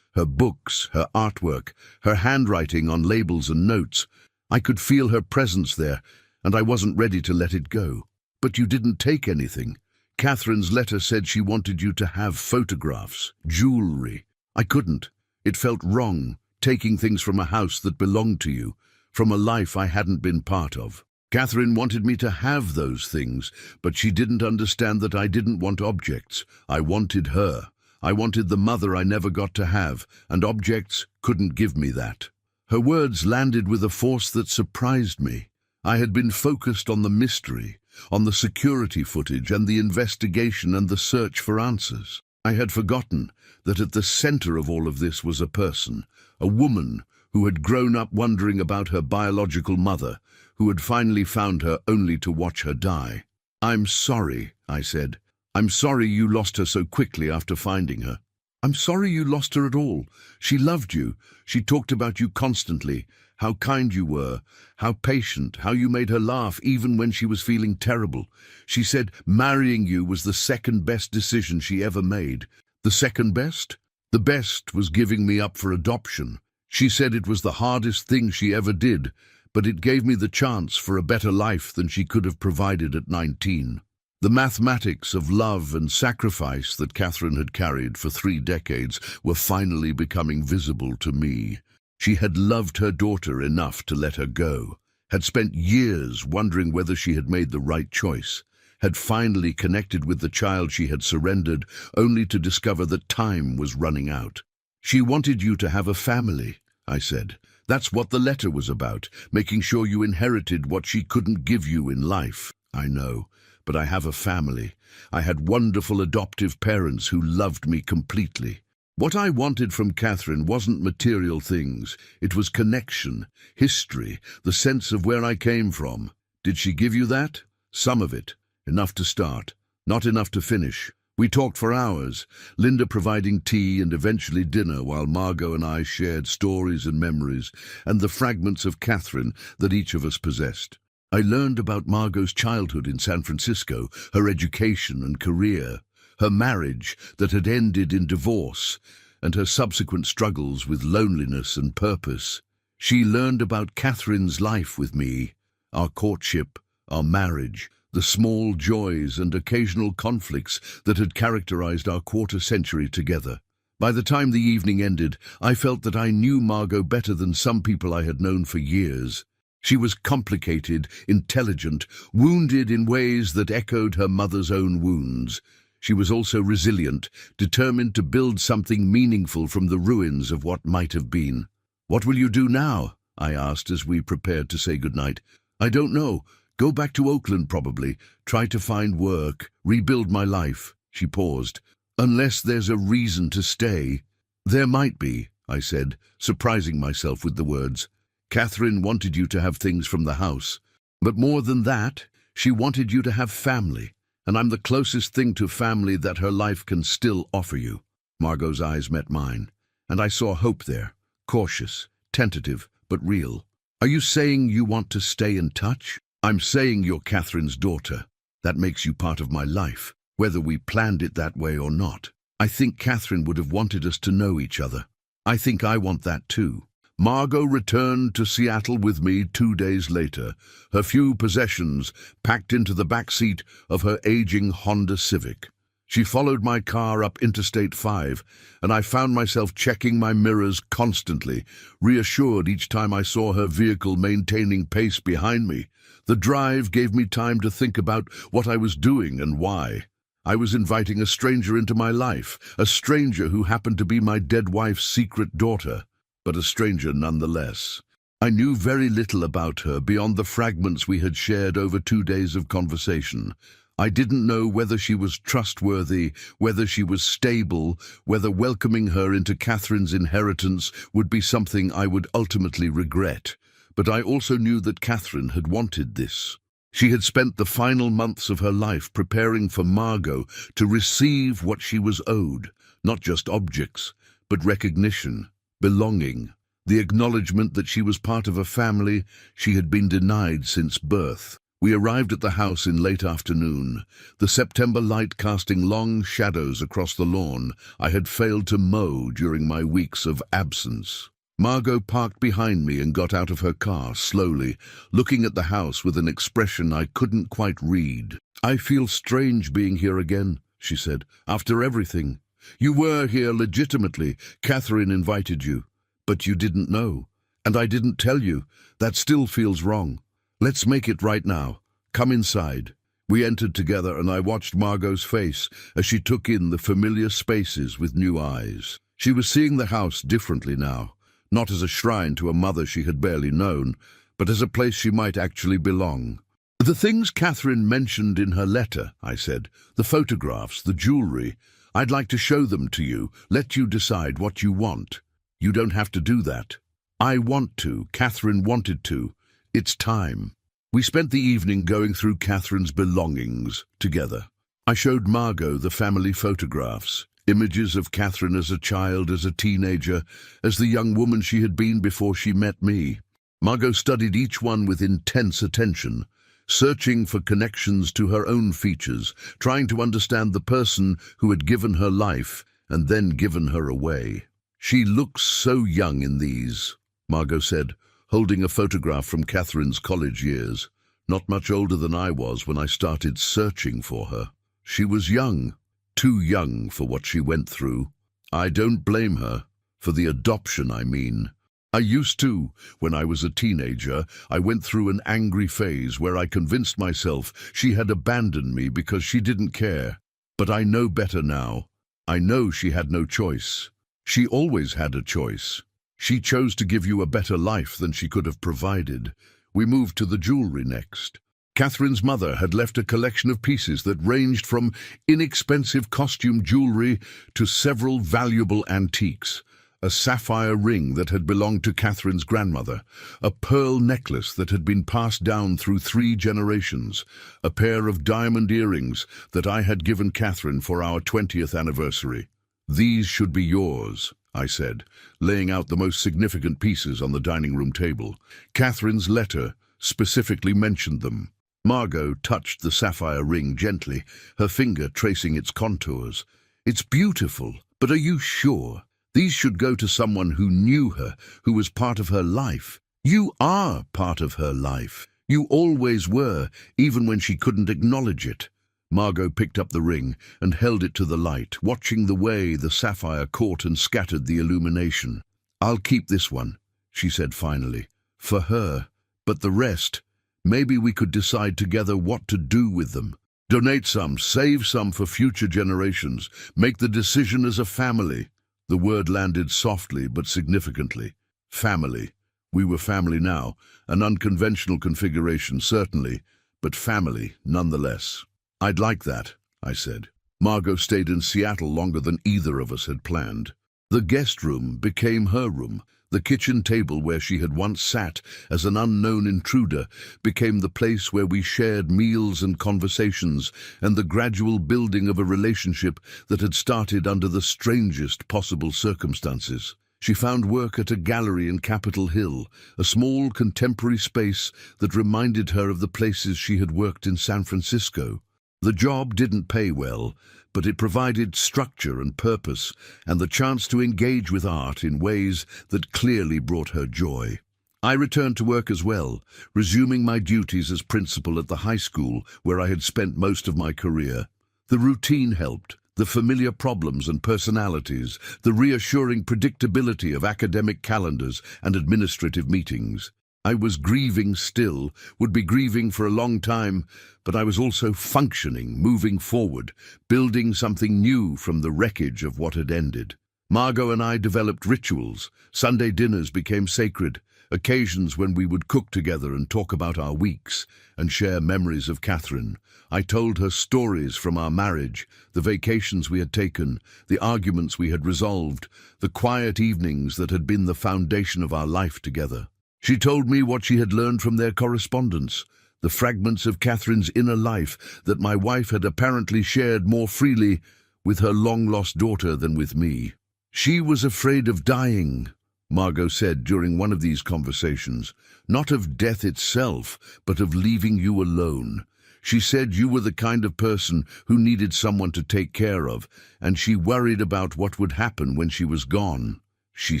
books, her artwork, her handwriting on labels and notes. I could feel her presence there, and I wasn't ready to let it go." "But you didn't take anything. Catherine's letter said she wanted you to have photographs, jewelry. I couldn't. It felt wrong, taking things from a house that belonged to you, from a life I hadn't been part of. Catherine wanted me to have those things, but she didn't understand that I didn't want objects. I wanted her. I wanted the mother I never got to have, and objects couldn't give me that." Her words landed with a force that surprised me. I had been focused on the mystery, on the security footage and the investigation and the search for answers. I had forgotten that at the center of all of this was a person, a woman who had grown up wondering about her biological mother, who had finally found her only to watch her die. "I'm sorry," I said. "I'm sorry you lost her so quickly after finding her. I'm sorry you lost her at all. She loved you. She talked about you constantly, how kind you were, how patient, how you made her laugh even when she was feeling terrible. She said marrying you was the second best decision she ever made." "The second best?" "The best was giving me up for adoption. She said it was the hardest thing she ever did, but it gave me the chance for a better life than she could have provided at 19. The mathematics of love and sacrifice that Catherine had carried for 3 decades were finally becoming visible to me. She had loved her daughter enough to let her go, had spent years wondering whether she had made the right choice, had finally connected with the child she had surrendered, only to discover that time was running out. "She wanted you to have a family," I said. "That's what the letter was about, making sure you inherited what she couldn't give you in life." "I know. But I have a family. I had wonderful adoptive parents who loved me completely." What I wanted from Catherine wasn't material things. It was connection, history, the sense of where I came from. Did she give you that? Some of it. Enough to start. Not enough to finish. We talked for hours, Linda providing tea and eventually dinner while Margot and I shared stories and memories and the fragments of Catherine that each of us possessed. I learned about Margot's childhood in San Francisco, her education and career, her marriage that had ended in divorce, and her subsequent struggles with loneliness and purpose. She learned about Catherine's life with me, our courtship, our marriage, the small joys and occasional conflicts that had characterized our quarter-century together. By the time the evening ended, I felt that I knew Margot better than some people I had known for years. She was complicated, intelligent, wounded in ways that echoed her mother's own wounds. She was also resilient, determined to build something meaningful from the ruins of what might have been. "What will you do now?" I asked as we prepared to say goodnight. "I don't know. Go back to Oakland probably, try to find work, rebuild my life." She paused. "Unless there's a reason to stay." "There might be," I said, surprising myself with the words. "Catherine wanted you to have things from the house. But more than that, she wanted you to have family, and I'm the closest thing to family that her life can still offer you." Margot's eyes met mine, and I saw hope there, cautious, tentative, but real. "Are you saying you want to stay in touch?" "I'm saying you're Catherine's daughter. That makes you part of my life, whether we planned it that way or not. I think Catherine would have wanted us to know each other. I think I want that too." Margot returned to Seattle with me 2 days later, her few possessions packed into the back seat of her aging Honda Civic. She followed my car up Interstate 5, and I found myself checking my mirrors constantly, reassured each time I saw her vehicle maintaining pace behind me. The drive gave me time to think about what I was doing and why. I was inviting a stranger into my life, a stranger who happened to be my dead wife's secret daughter, but a stranger nonetheless. I knew very little about her beyond the fragments we had shared over 2 days of conversation. I didn't know whether she was trustworthy, whether she was stable, whether welcoming her into Catherine's inheritance would be something I would ultimately regret. But I also knew that Catherine had wanted this. She had spent the final months of her life preparing for Margot to receive what she was owed, not just objects, but recognition, belonging, the acknowledgement that she was part of a family she had been denied since birth. We arrived at the house in late afternoon, the September light casting long shadows across the lawn I had failed to mow during my weeks of absence. Margot parked behind me and got out of her car slowly, looking at the house with an expression I couldn't quite read. "I feel strange being here again," she said, "after everything. You were here legitimately. Catherine invited you. But you didn't know. And I didn't tell you. That still feels wrong. Let's make it right now. Come inside." We entered together and I watched Margot's face as she took in the familiar spaces with new eyes. She was seeing the house differently now, not as a shrine to a mother she had barely known, but as a place she might actually belong. "The things Catherine mentioned in her letter," I said, "the photographs, the jewelry, I'd like to show them to you, let you decide what you want. You don't have to do that. I want to. Catherine wanted to. It's time." We spent the evening going through Catherine's belongings together. I showed Margot the family photographs, images of Catherine as a child, as a teenager, as the young woman she had been before she met me. Margot studied each one with intense attention, searching for connections to her own features, trying to understand the person who had given her life and then given her away. "She looks so young in these," Margot said, holding a photograph from Catherine's college years. "Not much older than I was when I started searching for her. She was young, too young for what she went through. I don't blame her, for the adoption, I mean. I used to, when I was a teenager. I went through an angry phase where I convinced myself she had abandoned me because she didn't care. But I know better now. I know she had no choice. She always had a choice. She chose to give you a better life than she could have provided." We moved to the jewelry next. Catherine's mother had left a collection of pieces that ranged from inexpensive costume jewelry to several valuable antiques. A sapphire ring that had belonged to Catherine's grandmother, a pearl necklace that had been passed down through 3 generations, a pair of diamond earrings that I had given Catherine for our 20th anniversary. "These should be yours," I said, laying out the most significant pieces on the dining room table. Catherine's letter specifically mentioned them. Margot touched the sapphire ring gently, her finger tracing its contours. "It's beautiful, but are you sure? These should go to someone who knew her, who was part of her life. You are part of her life. You always were, even when she couldn't acknowledge it." Margot picked up the ring and held it to the light, watching the way the sapphire caught and scattered the illumination. "I'll keep this one," she said finally, "for her. But the rest, maybe we could decide together what to do with them. Donate some, save some for future generations. Make the decision as a family." The word landed softly but significantly. Family. We were family now, an unconventional configuration certainly, but family nonetheless. "I'd like that," I said. Margot stayed in Seattle longer than either of us had planned. The guest room became her room. The kitchen table where she had once sat as an unknown intruder became the place where we shared meals and conversations, and the gradual building of a relationship that had started under the strangest possible circumstances. She found work at a gallery in Capitol Hill, a small contemporary space that reminded her of the places she had worked in San Francisco. The job didn't pay well, but it provided structure and purpose and the chance to engage with art in ways that clearly brought her joy. I returned to work as well, resuming my duties as principal at the high school where I had spent most of my career. The routine helped, the familiar problems and personalities, the reassuring predictability of academic calendars and administrative meetings. I was grieving still, would be grieving for a long time, but I was also functioning, moving forward, building something new from the wreckage of what had ended. Margot and I developed rituals. Sunday dinners became sacred, occasions when we would cook together and talk about our weeks and share memories of Catherine. I told her stories from our marriage, the vacations we had taken, the arguments we had resolved, the quiet evenings that had been the foundation of our life together. She told me what she had learned from their correspondence, the fragments of Catherine's inner life that my wife had apparently shared more freely with her long-lost daughter than with me. "She was afraid of dying," Margot said during one of these conversations, "not of death itself, but of leaving you alone. She said you were the kind of person who needed someone to take care of, and she worried about what would happen when she was gone." "She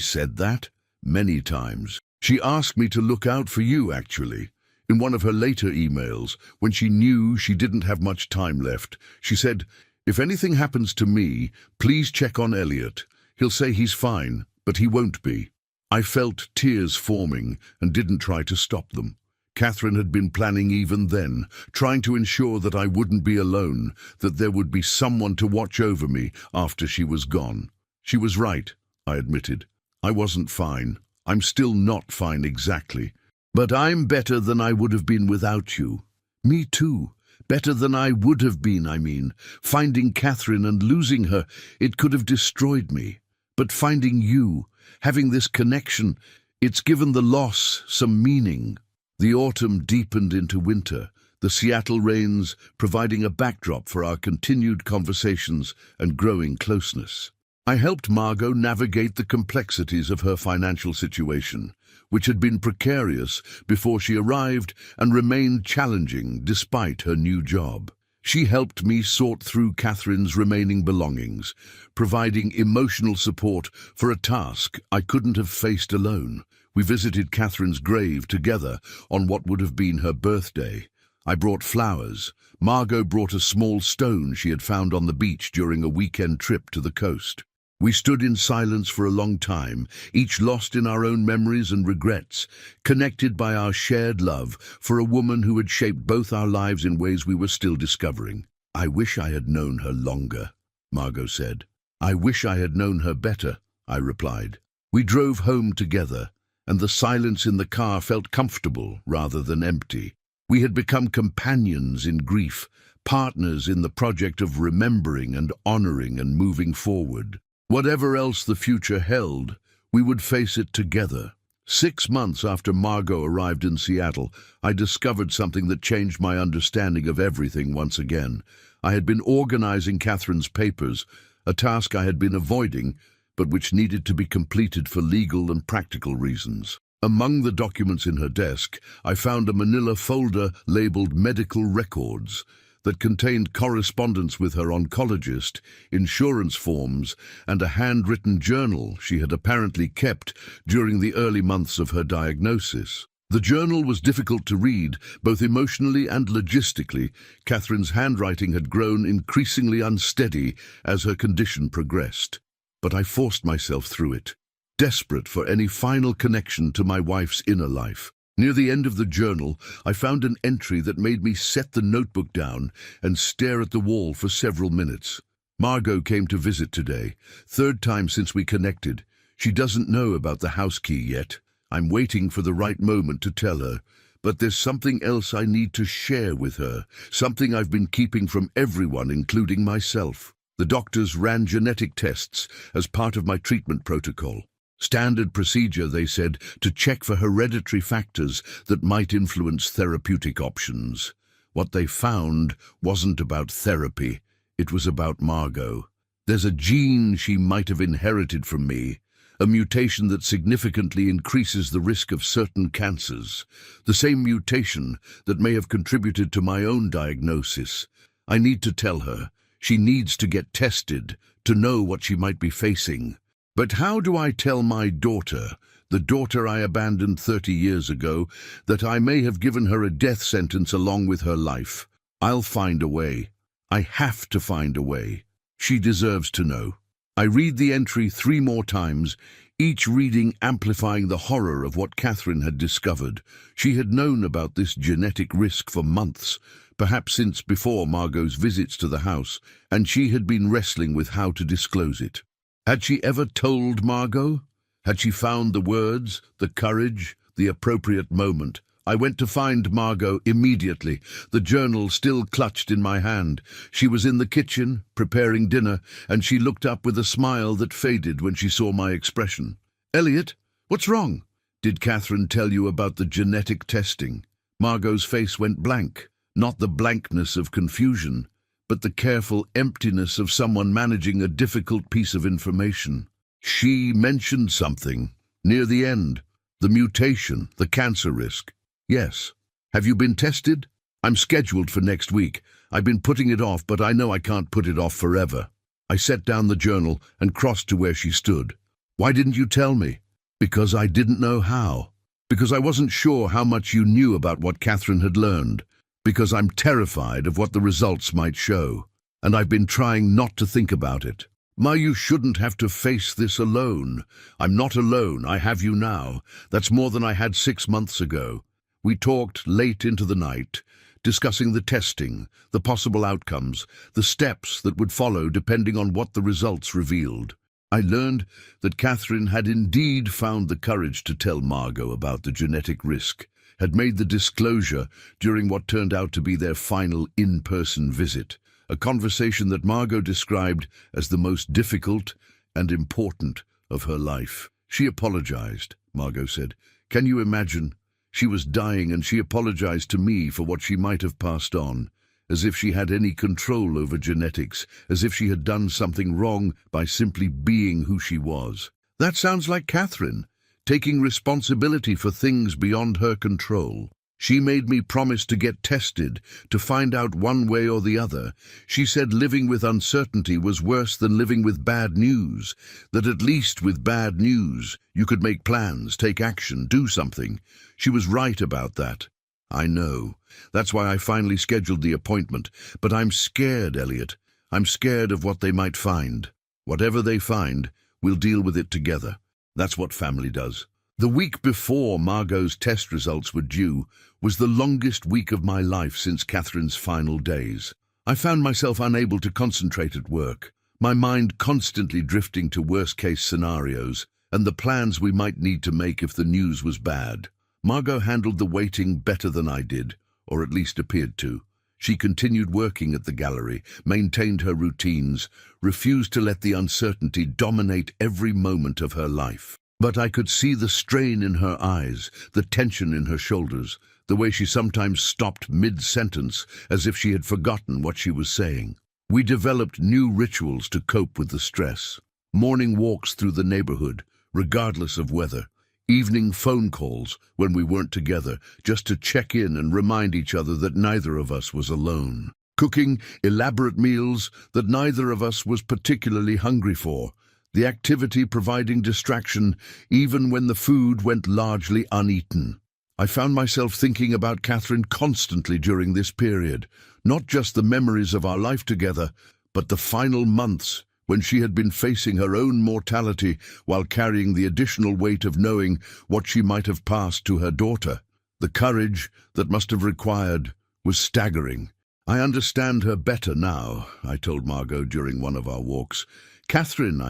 said that?" "Many times. She asked me to look out for you, actually. In one of her later emails, when she knew she didn't have much time left, she said, 'If anything happens to me, please check on Elliot. He'll say he's fine, but he won't be.'" I felt tears forming and didn't try to stop them. Catherine had been planning even then, trying to ensure that I wouldn't be alone, that there would be someone to watch over me after she was gone. She was right, I admitted. I wasn't fine. I'm still not fine exactly. But I'm better than I would have been without you. Me too. Better than I would have been, I mean. Finding Catherine and losing her, it could have destroyed me. But finding you, having this connection, it's given the loss some meaning. The autumn deepened into winter, the Seattle rains providing a backdrop for our continued conversations and growing closeness. I helped Margot navigate the complexities of her financial situation, which had been precarious before she arrived and remained challenging despite her new job. She helped me sort through Catherine's remaining belongings, providing emotional support for a task I couldn't have faced alone. We visited Catherine's grave together on what would have been her birthday. I brought flowers. Margot brought a small stone she had found on the beach during a weekend trip to the coast. We stood in silence for a long time, each lost in our own memories and regrets, connected by our shared love for a woman who had shaped both our lives in ways we were still discovering. "I wish I had known her longer," Margot said. "I wish I had known her better," I replied. We drove home together, and the silence in the car felt comfortable rather than empty. We had become companions in grief, partners in the project of remembering and honoring and moving forward. Whatever else the future held, We would face it together. 6 months after Margot arrived in Seattle, I discovered something that changed my understanding of everything once again. I had been organizing Catherine's papers, a task I had been avoiding, but which needed to be completed for legal and practical reasons. Among the documents in her desk, I found a manila folder labeled Medical Records that contained correspondence with her oncologist, insurance forms, and a handwritten journal she had apparently kept during the early months of her diagnosis. The journal was difficult to read, both emotionally and logistically. Catherine's handwriting had grown increasingly unsteady as her condition progressed. But I forced myself through it, desperate for any final connection to my wife's inner life. Near the end of the journal, I found an entry that made me set the notebook down and stare at the wall for several minutes. Margot came to visit today, 3rd time since we connected. She doesn't know about the house key yet. I'm waiting for the right moment to tell her. But there's something else I need to share with her, something I've been keeping from everyone, including myself. The doctors ran genetic tests as part of my treatment protocol. Standard procedure, they said, to check for hereditary factors that might influence therapeutic options. What they found wasn't about therapy. It was about Margot. There's a gene she might have inherited from me, a mutation that significantly increases the risk of certain cancers, the same mutation that may have contributed to my own diagnosis. I need to tell her. She needs to get tested to know what she might be facing. But how do I tell my daughter, the daughter I abandoned 30 years ago, that I may have given her a death sentence along with her life? I'll find a way. I have to find a way. She deserves to know. I read the entry 3 more times, each reading amplifying the horror of what Catherine had discovered. She had known about this genetic risk for months, perhaps since before Margot's visits to the house, and she had been wrestling with how to disclose it. Had she ever told Margot? Had she found the words, the courage, the appropriate moment? I went to find Margot immediately, the journal still clutched in my hand. She was in the kitchen, preparing dinner, and she looked up with a smile that faded when she saw my expression. "Elliot, what's wrong? Did Catherine tell you about the genetic testing?" Margot's face went blank, not the blankness of confusion, but the careful emptiness of someone managing a difficult piece of information. She mentioned something, near the end, the mutation, the cancer risk. "Yes. Have you been tested?" "I'm scheduled for next week. I've been putting it off, but I know I can't put it off forever." I set down the journal and crossed to where she stood. "Why didn't you tell me?" "Because I didn't know how. Because I wasn't sure how much you knew about what Catherine had learned. Because I'm terrified of what the results might show. And I've been trying not to think about it." "Ma, you shouldn't have to face this alone." "I'm not alone. I have you now. That's more than I had 6 months ago." We talked late into the night, discussing the testing, the possible outcomes, the steps that would follow depending on what the results revealed. I learned that Catherine had indeed found the courage to tell Margot about the genetic risk, had made the disclosure during what turned out to be their final in-person visit, a conversation that Margot described as the most difficult and important of her life. "She apologized," Margot said. "Can you imagine? She was dying and she apologized to me for what she might have passed on, as if she had any control over genetics, as if she had done something wrong by simply being who she was." That sounds like Catherine, taking responsibility for things beyond her control. She made me promise to get tested, to find out one way or the other. She said living with uncertainty was worse than living with bad news, that at least with bad news you could make plans, take action, do something. She was right about that. I know. That's why I finally scheduled the appointment. But I'm scared, Elliot. I'm scared of what they might find. Whatever they find, we'll deal with it together. That's what family does. The week before Margot's test results were due was the longest week of my life since Catherine's final days. I found myself unable to concentrate at work, my mind constantly drifting to worst-case scenarios and the plans we might need to make if the news was bad. Margot handled the waiting better than I did, or at least appeared to. She continued working at the gallery, maintained her routines, refused to let the uncertainty dominate every moment of her life. But I could see the strain in her eyes, the tension in her shoulders, the way she sometimes stopped mid-sentence as if she had forgotten what she was saying. We developed new rituals to cope with the stress. Morning walks through the neighborhood, regardless of weather. Evening phone calls when we weren't together, just to check in and remind each other that neither of us was alone. Cooking elaborate meals that neither of us was particularly hungry for. The activity providing distraction even when the food went largely uneaten. I found myself thinking about Catherine constantly during this period, not just the memories of our life together, but the final months when she had been facing her own mortality while carrying the additional weight of knowing what she might have passed to her daughter. The courage that must have required was staggering. I understand her better now, I told Margot during one of our walks. Catherine,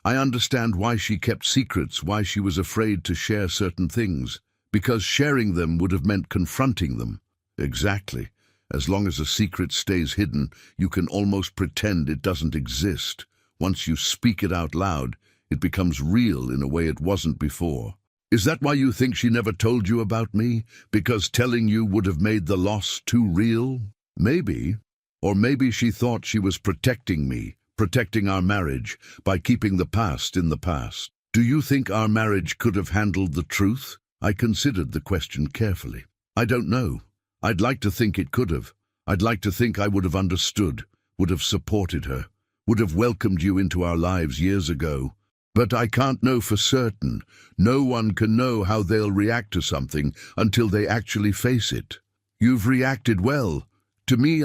I understand why she kept secrets, why she was afraid to share certain things. Because sharing them would have meant confronting them. Exactly. As long as a secret stays hidden, you can almost pretend it doesn't exist. Once you speak it out loud, it becomes real in a way it wasn't before. Is that why you think she never told you about me? Because telling you would have made the loss too real? Maybe. Or maybe she thought she was protecting me, protecting our marriage, by keeping the past in the past. Do you think our marriage could have handled the truth? I considered the question carefully. I don't know. I'd like to think it could have. I'd like to think I would have understood, would have supported her, would have welcomed you into our lives years ago. But I can't know for certain. No one can know how they'll react to something until they actually face it. You've reacted well. To me,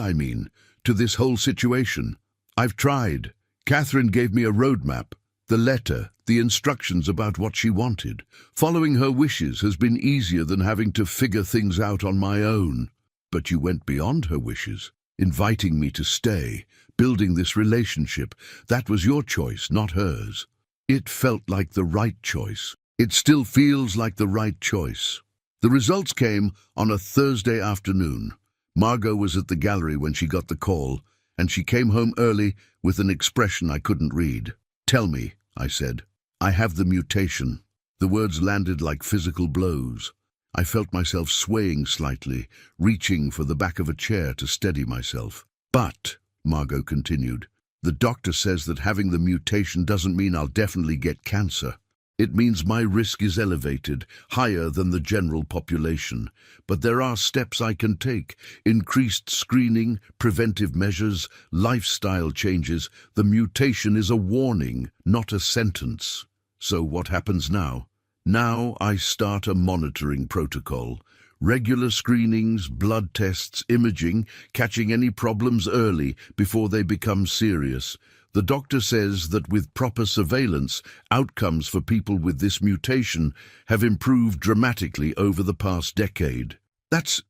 to this whole situation. I've tried. Catherine gave me a roadmap, the letter, the instructions about what she wanted. Following her wishes has been easier than having to figure things out on my own. But you went beyond her wishes, inviting me to stay, building this relationship. That was your choice, not hers. It felt like the right choice. It still feels like the right choice. The results came on a Thursday afternoon. Margot was at the gallery when she got the call, and she came home early with an expression I couldn't read. "Tell me," I said. "I have the mutation." The words landed like physical blows. I felt myself swaying slightly, reaching for the back of a chair to steady myself. "But," Margot continued, "the doctor says that having the mutation doesn't mean I'll definitely get cancer. It means my risk is elevated, higher than the general population. But there are steps I can take: increased screening, preventive measures, lifestyle changes. The mutation is a warning, not a sentence." So what happens now? Now I start a monitoring protocol. Regular screenings, blood tests, imaging, catching any problems early before they become serious. The doctor says that with proper surveillance, outcomes for people with this mutation have improved dramatically over the past decade. That's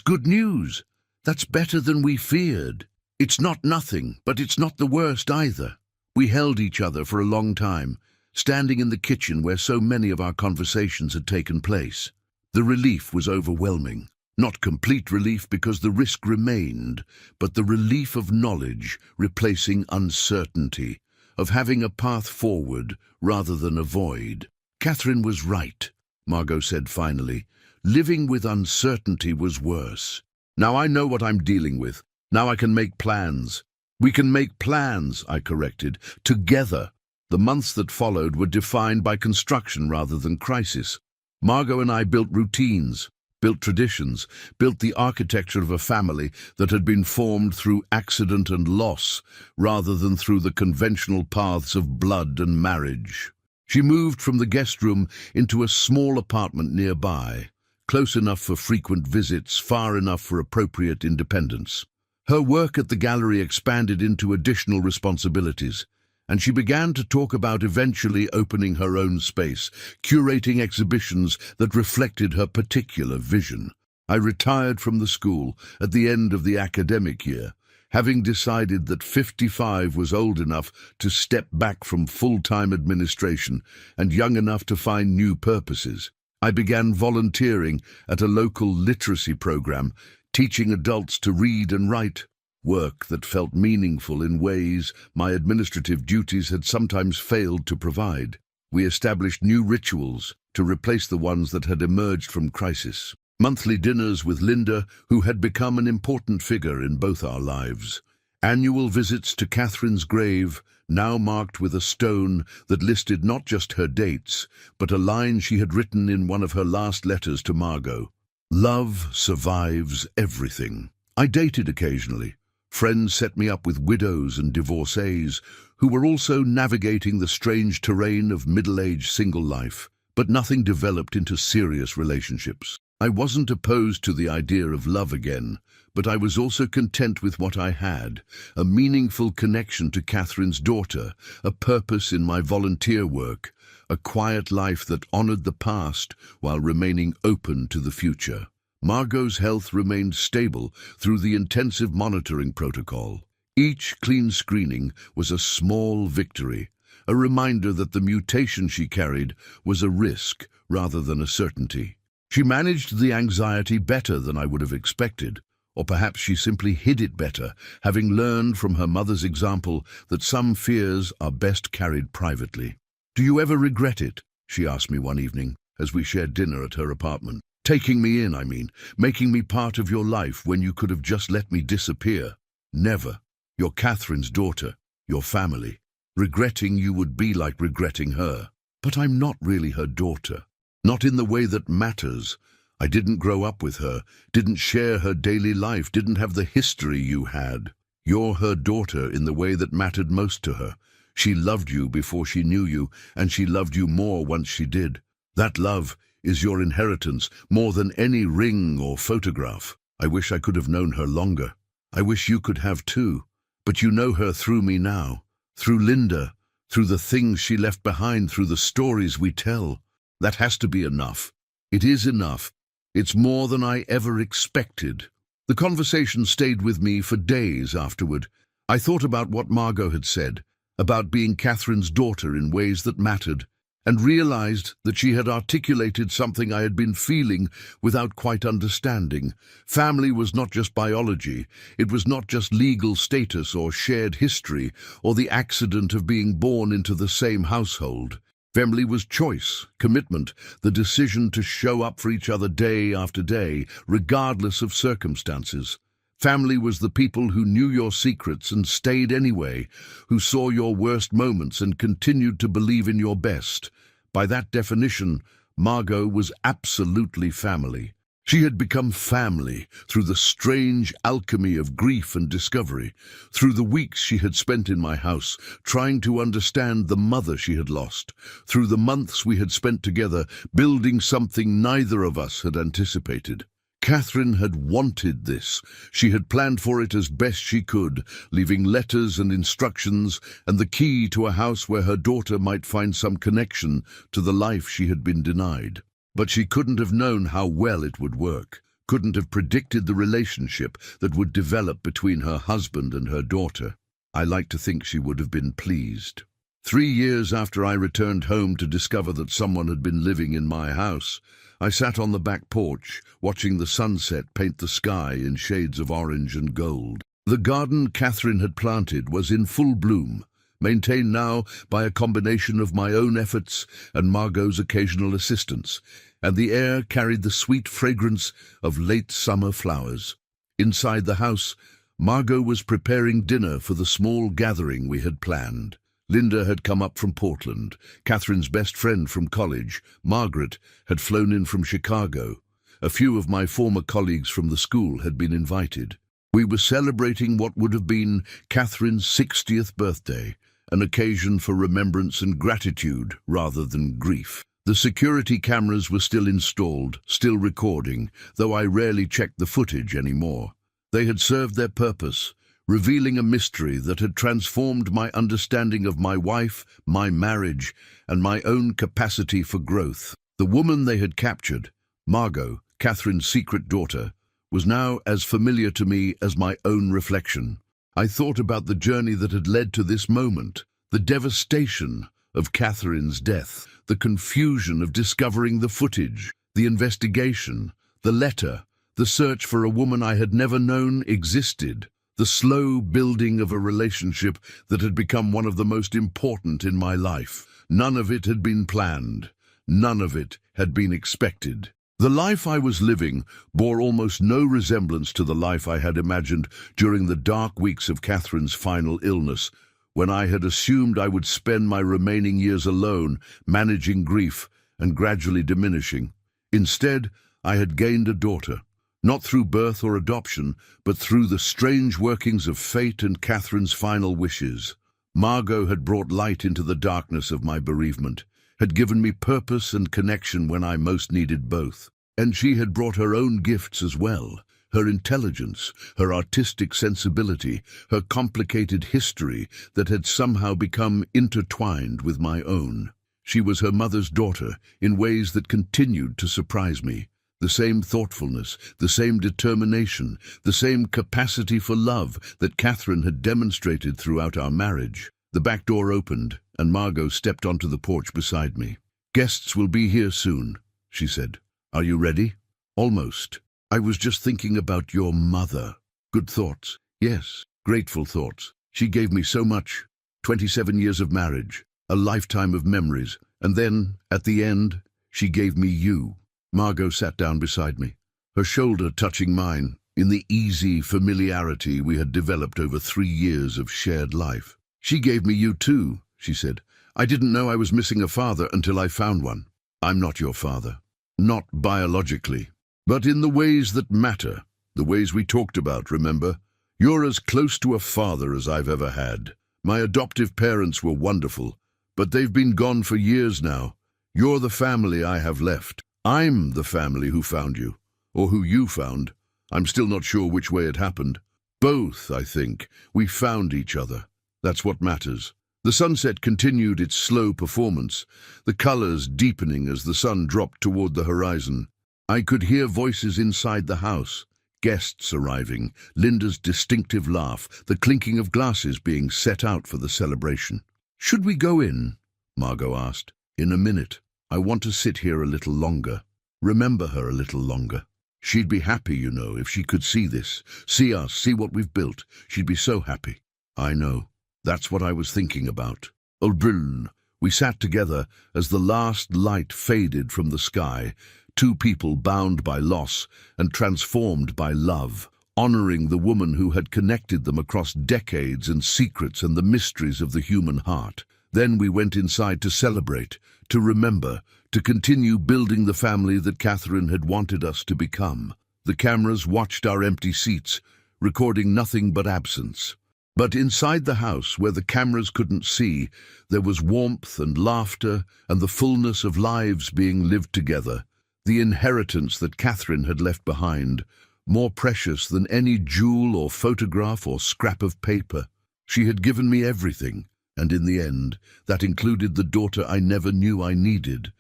good news. That's better than we feared. It's not nothing, but it's not the worst either. We held each other for a long time, standing in the kitchen where so many of our conversations had taken place. The relief was overwhelming. Not complete relief because the risk remained, but the relief of knowledge replacing uncertainty, of having a path forward rather than a void. "Catherine was right," Margot said finally. "Living with uncertainty was worse. Now I know what I'm dealing with. Now I can make plans." "We can make plans," I corrected, "together." The months that followed were defined by construction rather than crisis. Margot and I built routines, built traditions, built the architecture of a family that had been formed through accident and loss, rather than through the conventional paths of blood and marriage. She moved from the guest room into a small apartment nearby, close enough for frequent visits, far enough for appropriate independence. Her work at the gallery expanded into additional responsibilities, and she began to talk about eventually opening her own space, curating exhibitions that reflected her particular vision. I retired from the school at the end of the academic year, having decided that 55 was old enough to step back from full-time administration and young enough to find new purposes. I began volunteering at a local literacy program, teaching adults to read and write. Work that felt meaningful in ways my administrative duties had sometimes failed to provide. We established new rituals to replace the ones that had emerged from crisis. Monthly dinners with Linda, who had become an important figure in both our lives. Annual visits to Catherine's grave, now marked with a stone that listed not just her dates, but a line she had written in one of her last letters to Margot. Love survives everything. I dated occasionally. Friends set me up with widows and divorcees who were also navigating the strange terrain of middle-aged single life, but nothing developed into serious relationships. I wasn't opposed to the idea of love again, but I was also content with what I had, a meaningful connection to Catherine's daughter, a purpose in my volunteer work, a quiet life that honored the past while remaining open to the future. Margot's health remained stable through the intensive monitoring protocol. Each clean screening was a small victory, a reminder that the mutation she carried was a risk rather than a certainty. She managed the anxiety better than I would have expected, or perhaps she simply hid it better, having learned from her mother's example that some fears are best carried privately. "Do you ever regret it?" she asked me one evening as we shared dinner at her apartment. "Taking me in, I mean, making me part of your life when you could have just let me disappear." "Never. You're Catherine's daughter, your family. Regretting you would be like regretting her. But I'm not really her daughter. Not in the way that matters. I didn't grow up with her, didn't share her daily life, didn't have the history you had. You're her daughter in the way that mattered most to her. She loved you before she knew you, and she loved you more once she did. That love is your inheritance more than any ring or photograph. I wish I could have known her longer. I wish you could have too. But you know her through me now, through Linda, through the things she left behind, through the stories we tell. That has to be enough. It is enough. It's more than I ever expected." The conversation stayed with me for days afterward. I thought about what Margot had said, about being Catherine's daughter in ways that mattered, and realized that she had articulated something I had been feeling without quite understanding. Family was not just biology. It was not just legal status or shared history or the accident of being born into the same household. Family was choice, commitment, the decision to show up for each other day after day, regardless of circumstances. Family was the people who knew your secrets and stayed anyway, who saw your worst moments and continued to believe in your best. By that definition, Margot was absolutely family. She had become family through the strange alchemy of grief and discovery, through the weeks she had spent in my house, trying to understand the mother she had lost, through the months we had spent together, building something neither of us had anticipated. Catherine had wanted this. She had planned for it as best she could, leaving letters and instructions and the key to a house where her daughter might find some connection to the life she had been denied. But she couldn't have known how well it would work, couldn't have predicted the relationship that would develop between her husband and her daughter. I like to think she would have been pleased. 3 years after I returned home to discover that someone had been living in my house, I sat on the back porch, watching the sunset paint the sky in shades of orange and gold. The garden Catherine had planted was in full bloom, maintained now by a combination of my own efforts and Margot's occasional assistance, and the air carried the sweet fragrance of late summer flowers. Inside the house, Margot was preparing dinner for the small gathering we had planned. Linda had come up from Portland, Catherine's best friend from college. Margaret had flown in from Chicago. A few of my former colleagues from the school had been invited. We were celebrating what would have been Catherine's 60th birthday, an occasion for remembrance and gratitude rather than grief. The security cameras were still installed, still recording, though I rarely checked the footage anymore. They had served their purpose, revealing a mystery that had transformed my understanding of my wife, my marriage, and my own capacity for growth. The woman they had captured, Margot, Catherine's secret daughter, was now as familiar to me as my own reflection. I thought about the journey that had led to this moment, the devastation of Catherine's death, the confusion of discovering the footage, the investigation, the letter, the search for a woman I had never known existed, the slow building of a relationship that had become one of the most important in my life. None of it had been planned. None of it had been expected. The life I was living bore almost no resemblance to the life I had imagined during the dark weeks of Catherine's final illness, when I had assumed I would spend my remaining years alone, managing grief and gradually diminishing. Instead, I had gained a daughter, not through birth or adoption, but through the strange workings of fate and Catherine's final wishes. Margot had brought light into the darkness of my bereavement, had given me purpose and connection when I most needed both. And she had brought her own gifts as well, her intelligence, her artistic sensibility, her complicated history that had somehow become intertwined with my own. She was her mother's daughter in ways that continued to surprise me. The same thoughtfulness, the same determination, the same capacity for love that Catherine had demonstrated throughout our marriage. The back door opened, and Margot stepped onto the porch beside me. "Guests will be here soon," she said. "Are you ready?" "Almost. I was just thinking about your mother." "Good thoughts." "Yes, grateful thoughts. She gave me so much. 27 years of marriage, a lifetime of memories, and then, at the end, she gave me you." Margot sat down beside me, her shoulder touching mine, in the easy familiarity we had developed over 3 years of shared life. "She gave me you too," she said. "I didn't know I was missing a father until I found one." "I'm not your father. Not biologically. But in the ways that matter, the ways we talked about, remember? You're as close to a father as I've ever had. My adoptive parents were wonderful, but they've been gone for years now. You're the family I have left. I'm the family who found you, or who you found. I'm still not sure which way it happened. Both, I think. We found each other. That's what matters." The sunset continued its slow performance, the colors deepening as the sun dropped toward the horizon. I could hear voices inside the house, guests arriving, Linda's distinctive laugh, the clinking of glasses being set out for the celebration. "Should we go in?" Margot asked. "In a minute. I want to sit here a little longer. Remember her a little longer. She'd be happy, you know, if she could see this, see us, see what we've built. She'd be so happy." "I know. That's what I was thinking about." Ulbrun. We sat together as the last light faded from the sky, two people bound by loss and transformed by love, honoring the woman who had connected them across decades and secrets and the mysteries of the human heart. Then we went inside to celebrate, to remember, to continue building the family that Catherine had wanted us to become. The cameras watched our empty seats, recording nothing but absence. But inside the house, where the cameras couldn't see, there was warmth and laughter and the fullness of lives being lived together, the inheritance that Catherine had left behind, more precious than any jewel or photograph or scrap of paper. She had given me everything, and in the end, that included the daughter I never knew I needed.